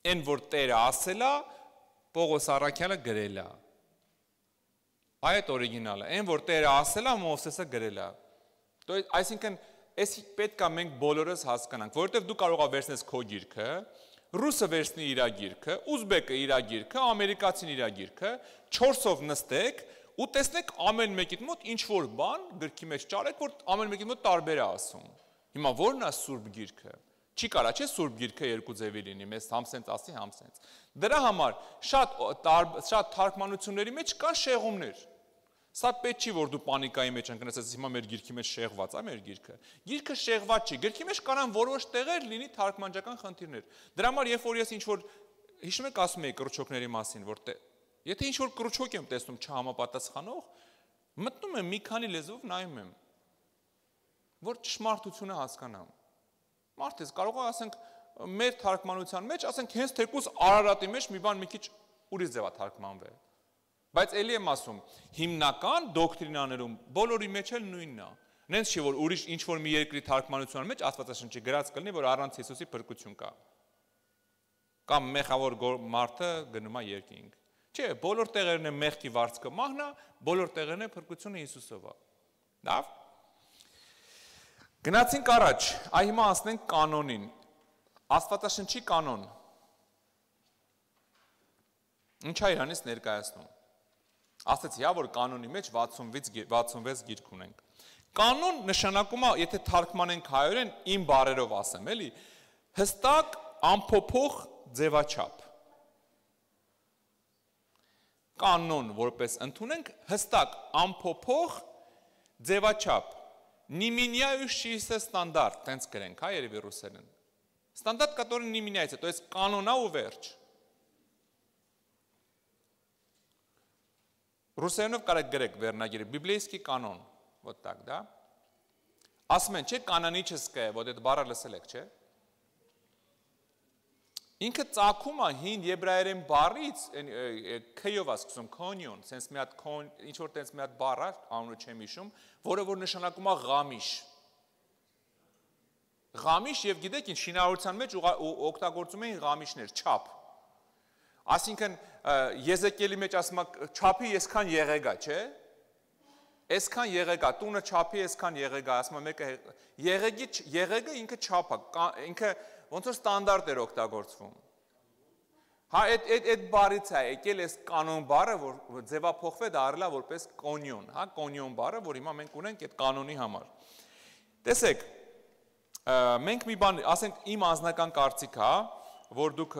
Այն որ Տերը ասել է, Պողոս Առաքյալը գրել է։ Այդ օրիգինալը, այն որ Տերը ասել է, Մովսեսը գրել է։ Այսինքն, այս պետք է մենք բոլորս հասկանանք, որովհետև դու կարող ես վերցնես քո գիրքը, ռուսը վերցնի իր գիրքը, ուզբեկը իր գիրքը, ամերիկացին իր գիրքը, 4-ով նստեք ու տեսնեք ամեն մեկիդ մոտ ինչ որ բան գրքի մեջ ճարեք, որ ամեն մեկիդ մոտ տարբեր է ասում։ Հիմա ո՞րն է սուրբ գիրքը։ Չի կարա չէ սուրբ գիրքը երկու ձևի լինի, մեզ համսենց ասի համսենց։ Դրա համար շատ թարգմանությունների մեջ կան շեղումներ։ Սա պետք չի որ դու պանիկայի մեջ ընկնես, ասես հիմա մեր գիրքի մեջ շեղված է մեր գիրքը։ Գիրքը շեղված չի, գրքի մեջ կարան որոշ տեղեր լինի թարգմանչական խնդիրներ։ Դրա համար երբ որ ես ինչ որ հիշում եք ասում էի կրուչոկների մասին, որ եթե ինչ որ կրուչոկ եմ տեսնում չհամապատասխանող, մտնում եմ մի քանի լեզվով նայում եմ, որ ճշմարտությունը հասկանամ։ Մարդես կարող է ասենք մեր թարգմանության մեջ, ասենք հենց թեկուզ Արարատի մեջ մի բան մի քիչ ուրիշ ձև է թարգմանվել։ Բայց էլի եմ ասում, հիմնական դոկտրինաներում բոլորի մեջ էլ նույնն է։ Նենց չի որ ուրիշ ինչ որ մի երկրի թարգմանության մեջ Աստվածաշնչի գրած կլինի, որ առանց Հիսուսի փրկություն կա։ Կամ մեղավոր մարդը գնում է երկինք։ Չէ, բոլոր տեղերն է մեղքի վարձքը մահնա, բոլոր տեղերն է փրկությունը Հիսուսով է։ Լավ։ Գնացինք առաջ, այ հիմա ասենք կանոնին։ Աստվածաշնչի կանոն։ Ինչ է իրանից ներկայացնում։ Ասեցի, հա, որ կանոնի մեջ 66 գիրք ունենք։ Կանոն նշանակում է, եթե թարգմանենք հայերեն, իմ բառերով ասեմ, էլի, հստակ անփոփոխ ձևաչափ։ Կանոն որպես ընդունենք, հստակ անփոփոխ ձևաչափ։ Не меняющийся стандарт, տենց գրենք, հա, երևի ռուսերեն։ Стандарт, который не меняется, то есть կանոնա ու վերջ։ Ռուսերենով կարեք գրեք վերնագիրը, библейский կանոն, вот так, да? Ասում են, չէ, կանոնическое, вот это բառը լսել եք, չէ? Ինքը ծագում է հին եբրայերեն բառից, քյով ասում, քոնյոն, sense մի հատ ինչ որ տենց մի հատ բառ է, անունը չեմ հիշում, որը որ նշանակում է ղամիշ։ Ղամիշ եւ գիտեք ինչ շինարարության մեջ օգտագործում էին ղամիշներ, չափ։ Այսինքն Եզեկիելի մեջ ասում է չափի այսքան եղեգա, չէ՞։ Այսքան եղեգա, տունը չափի այսքան եղեգա, ասում է մեկը եղեգը ինքը չափ է, ինքը ոնց որ ստանդարտ էր օգտագործվում։ Հա, այդ բառից է եկել այս կանոն բառը, որ ձևափոխվել դարել է որպես կոնյոն, հա, կոնյոն բառը, որ հիմա մենք ունենք այդ կանոնի համար։ Տեսեք, մենք մի բան, ասենք իմ անձնական կարծիք է, որ դուք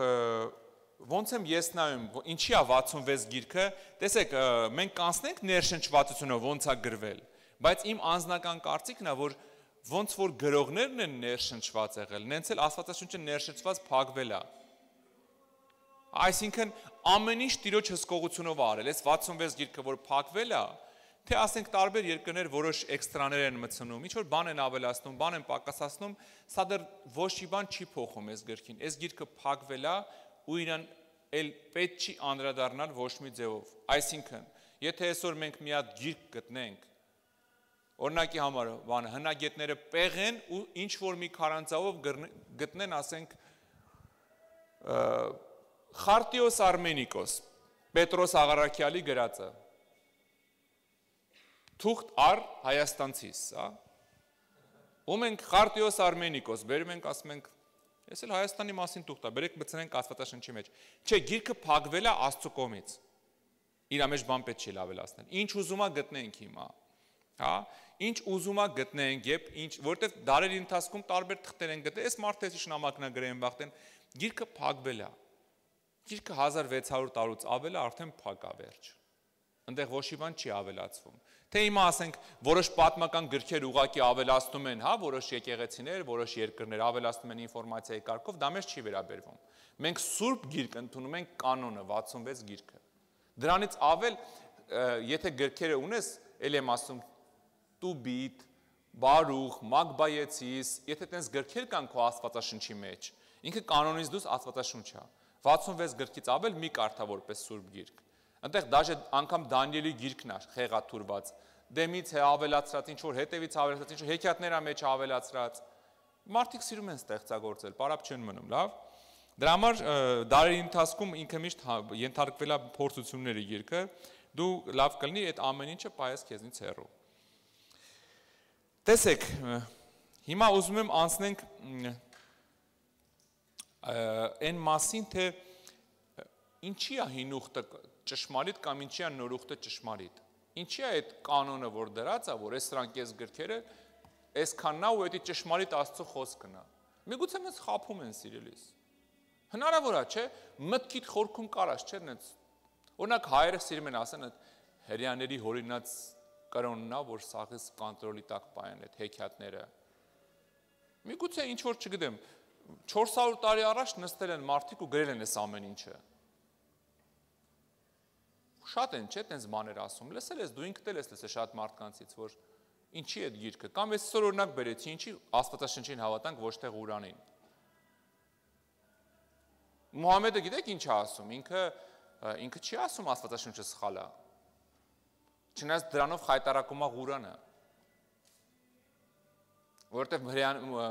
ոնց եմ ես նայում, ինչի է 66 գիրքը, տեսեք, մենք կանցնենք ներշնչվածությունը ոնց է գրվել, բայց իմ անձնական կարծիքն է, որ ոնց որ գրողներն են ներշնչված եղել, նենց էլ Աստվածաշունչը ներշնչված փակվել է։ Այսինքն ամեն ինչ Տիրոջ հսկողությունով արել, այս 66 գիրքը որ փակվել է, թե ասենք տարբեր երկրներ որոշ էքստրաներ են մտցնում, ինչ որ բան են ավելացնում, բան են պակասացնում, սա դեռ ոչ մի բան չի փոխում այս գրքին։ Այս գիրքը փակվել է ու իրան էլ պետք չի անդրադառնալ ոչ մի ձևով։ Այսինքն, եթե այսօր մենք մի հատ գիրք գտնենք, օրինակի համար բանը հնագետները պեղեն ու ինչ որ մի քարանձավով գտնեն, ասենք Խարտիոս Արմենիկոս, Պետրոս Աղարաքյալի գրածը, թուղթ առ հայաստանցիս, ու մենք Խարտիոս Արմենիկոս բերում ենք, ասում ենք, ես էլ Հայաստանի մասին տուղտա, բերեք մտցնենք Աստվածաշնչի մեջ։ Չէ, գիրքը փակվել է Աստծո կողմից։ Իր մեջ բան պետք չի ավելացնել։ Ինչ ուզում ա գտնենք հիմա։ Հա, ինչ ուզում ա գտնենք, եւ ինչ, որտեվ դարերի ընթացքում տարբեր թղթեր են գտել, այս մարդը շնամակնագրեն վախտեն, գիրքը փակվել է։ Գիրքը 1600 տարուց ավել է արդեն փակա վերջ։ Այնտեղ ոչ մի բան չի ավելացվում։ Թե հիմա ասենք, որոշ պատմական գրքեր ուղակի ավելացնում են, հա, որոշ եկեղեցիներ, որոշ երկրներ ավելացնում են ինֆորմացիայի կարգով, դա մեզ չի վերաբերվում։ Մենք Սուրբ գիրք ընդունում ենք կանոնը 66 գիրքը։ Դրանից ավել, եթե գրքերը ունես, ել եմ ասում Տուբիտ, Բարուխ, Մագբայեցիս, եթե տենց գրքեր կան քո Աստվածաշնչի մեջ, ինքը կանոնից դուրս Աստվածաշունչ է։ 66 գրքից ավել մի կարդա որպես Սուրբ գիրք։ Այնտեղ դաժե անգամ Դանիելի գիրքն է խեղաթուրված, դեմից է ավելացրած, ինչ որ հետևից ավելացրած, ինչ որ հեքիաթների մեջ ավելացրած։ Մարդիկ սիրում են ստեղծագործել, պարապ չեն մնում, լավ։ Դրա համար դարերի ընթացքում ինքը միշտ ենթարկվել է փորձությունների գիրքը, դու լավ կլինի այդ ամեն ինչը պայես քեզնից հեռու։ Տեսեք, հիմա ուզում եմ անցնենք այն մասին, թե ինչի է հին ուխտը ճշմարիտ կամ ինչի է նոր ուխտը ճշմարիտ։ Ինչի է այդ կանոնը, որ դրած է, որ այս սրանք այս գրքերը այսքանն է ու դա ճշմարիտ Աստծո խոսքն է։ Միգուցե մեզ խաբում են սիրելիս։ Հնարավոր է, չէ՞, մտքիդ խորքում կարած, չէ՞, այնց։ Օրինակ հայերը սիրում են ասեն այդ հрьяաների հորինած կրոնն է, որ սաղից կոնտրոլի տակ պահեն այդ հեքիաթները։ Միգուցե ինչ որ չգիտեմ, 400 տարի առաջ նստել են մարդիկ ու գրել են այս ամեն ինչը։ Շատ են, չէ՞, տենց բաներ ասում։ Լսել ես, դու ինքդ էլ ես լսել շատ մարդկանցից, որ ինչի այդ գիրքը, կամ ես այսօր օրինակ բերեցի, ինչի Աստվածաշնչին հավատանք, ոչ թե Ղուրանին։ Մուհամեդը գիտեք ինչ է ասում, ինքը չի ասում Աստվածաշունչը սխալ է։ Չնայած դրանով խայտարակում է Ղուրանը։ Որովհետև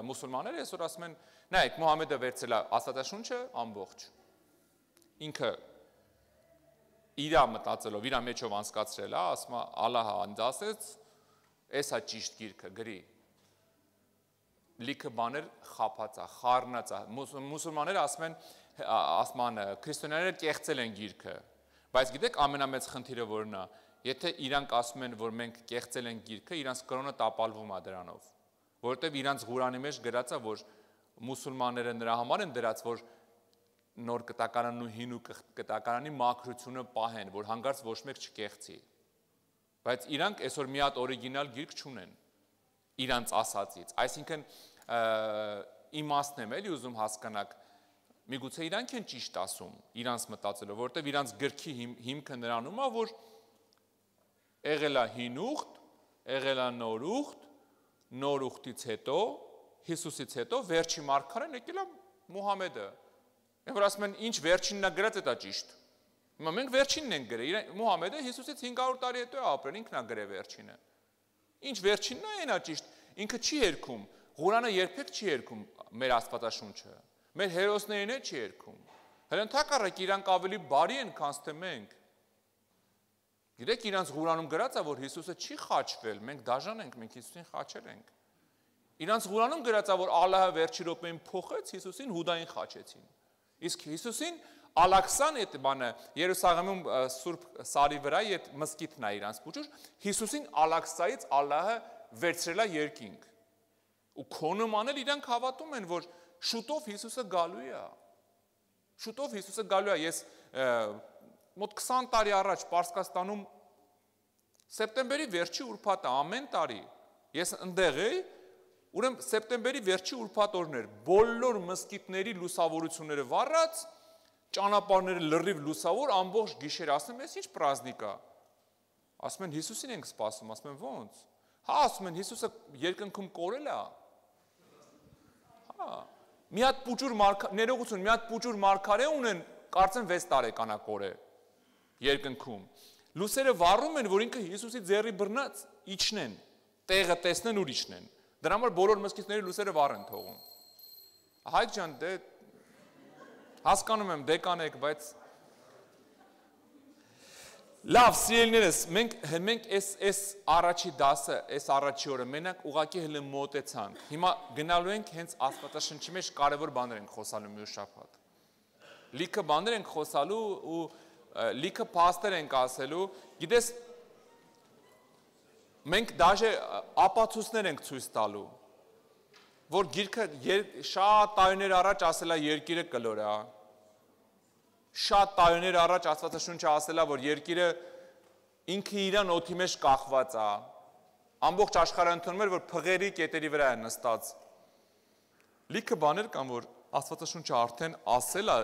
մուսուլմանները այսօր ասում են, նայեք, Մուհամեդը վերցրել է Աստվածաշունչը ամբողջ։ Ինքը իր մտածելով, իր մեջով անցկացրել է, ասում է Ալլահը անդասեց, էս է ճիշտ գիրքը, գրի։ Լիքը բաներ խափած է, խառնած է։ Մուսուլմանները ասում են, քրիստոնյաները կեղծել են գիրքը։ Բայց գիտեք ամենամեծ խնդիրը որն է, եթե իրանք ասում են, որ մենք կեղծել ենք գիրքը, իրանց կրոնը տապալվում է դրանով, որովհետև իրանց Ղուրանի մեջ գրած է, որ մուսուլմանները նրա համար են դրած, որ նոր կտակարանն ու հին ու կտակարանի մաքրությունը պահեն, որ հանկարծ ոչ մեկ չկեղծի։ Բայց իրանք այսօր մի հատ օրիգինալ գիրք չունեն իրանց ասածից, այսինքն իմաստն եմ էլի ուզում հասկանաք, միգուցե իրանք են ճիշտ ասում, իրանց մտածելով, որովհետև իրանց գրքի հիմքը նրանում է, որ եղել է հին ուխտ, եղել է նոր ուխտից հետո, Հիսուսից հետո վերջի մարգարեն եկել է Մուհամեդը։ Որ ասում են, ինչ վերջինն է գրած, դա ճիշտ։ Հիմա մենք վերջինն ենք գրել, Մուհամեդը Հիսուսից 500 տարի հետո է ապրել, ինքն է գրել վերջինը։ Ինչ վերջինն է, այն է ճիշտ։ Ինքը չի երգում, Ղուրանը երբեք չի երգում մեր Աստվածաշունչը։ Մեր հերոսներին է չի երգում։ Հենց ընդհակառակ իրանք ավելի բարի են, քան թե մենք։ Գիտեք, իրանց Ղուրանում գրած է, որ Հիսուսը չի խաչվել, մենք դաժան ենք, մենք Հիսուսին խաչել ենք։ Իրանց Ղուրանում գրած է, որ Ալլահը վերջի րոպեին փոխեց, Հիսուսին Հուդային խաչեցին։ Իսկ Հիսուսին Ալաքսան այդ բանը Երուսաղեմում Սուրբ Սարի վրա այդ մզկիթն է իրանց փուճուր, Հիսուսին Ալաքսայից Ալլահը վերցրել է երկինք։ Ու քոնոմանել իրանք հավատում են, որ շուտով Հիսուսը գալու է։ Շուտով Հիսուսը գալու է։ Ես մոտ 20 տարի առաջ Պարսկաստանում սեպտեմբերի վերջի ուրբաթը ամեն տարի ես ընդեղ էի, ուրեմն սեպտեմբերի վերջի ուրբաթ օրներ բոլոր մզկիթների լուսավորությունները վառած, ճանապարհները լրիվ լուսավոր, ամբողջ գիշեր, ասում ես ինչ պրազնիկ է։ Ասում են Հիսուսին ենք սպասում, ասում են ո՞նց։ Հա, ասում են Հիսուսը երկնքում կորել է։ Հա, մի հատ պուճուր ներողություն, մի հատ պուճուր մարգարե ունեն, կարծեմ 6 տարեկան է կորել երկնքում։ Լուսերը վառում են, որ ինքը Հիսուսի ձեռի բռնած իջնեն, տեղը տեսնեն ու իջնեն։ Դրա համար բոլոր մզկիթների լուսերը վառ են թողում։ Հայկ ջան, դե հասկանում եմ դեկան եք, բայց Լավ, սիրելիներս, մենք այս առաջի դասը, այս առաջի օրը մենակ ուղղակի հենց մոտեցանք։ Հիմա գնալու ենք հենց Աստվածաշնչի մեջ կարևոր բաներ ենք խոսալու մյուս շաբաթ։ Լիքը բաներ ենք խոսալու ու լիքը փաստեր ենք ասելու։ Գիտես, մենք դաժե ապացույցներ ենք ցույց տալու, որ գիրքը շատ տարիներ առաջ ասելա երկիրը կլոր է։ Շատ տարիներ առաջ Աստվածաշունչը ասելա, որ երկիրը ինքը իրան օդի մեջ կախված է։ Ամբողջ աշխարհը ընդունում էր, որ փղերի կետերի վրա է նստած։ Լիքը բաներ կան, որ Աստվածաշունչը արդեն ասել է,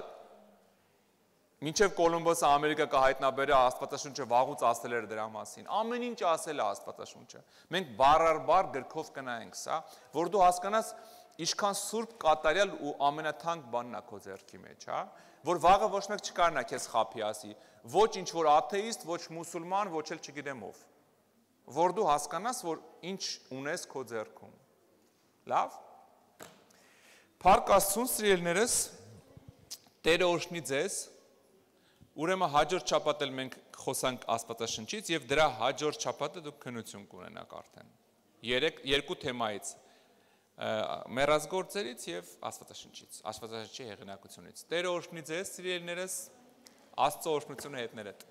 մինչև Կոլումբոսը Ամերիկա կհայտնաբերը, Աստվածաշունչը վաղուց ասել էր դրա մասին։ Ամեն ինչ ասել է Աստվածաշունչը։ Մենք բառարբար գրքով կնայենք սա, որ դու հասկանաս ինչքան սուրբ, կատարյալ ու ամենաթանկ բանն է քո ձեռքի մեջ, հա, որ վաղը ոչ մեկ չկարնա քեզ խափի ասի, ոչ ինչ որ աթեիստ, ոչ մուսուլման, ոչ էլ չգիտեմ ով, որ դու հասկանաս, որ ինչ ունես քո ձեռքում։ Լավ։ Փառք Աստծուն, սիրելիներս, Տերը օրհնի ձեզ։ Ուրեմն հաջորդ շաբաթ էլ մենք խոսանք Աստվածաշնչից եւ դրա հաջորդ շաբաթը դուք քննություն կունենաք արդեն։ Երկու թեմայից մեռածգործերից եւ Աստվածաշնչից, Աստվածաշնչի հեղինակությունից։ Տերը օրհնի ձեզ, սիրելիներս, Աստծո օրհնությունը հետներդ։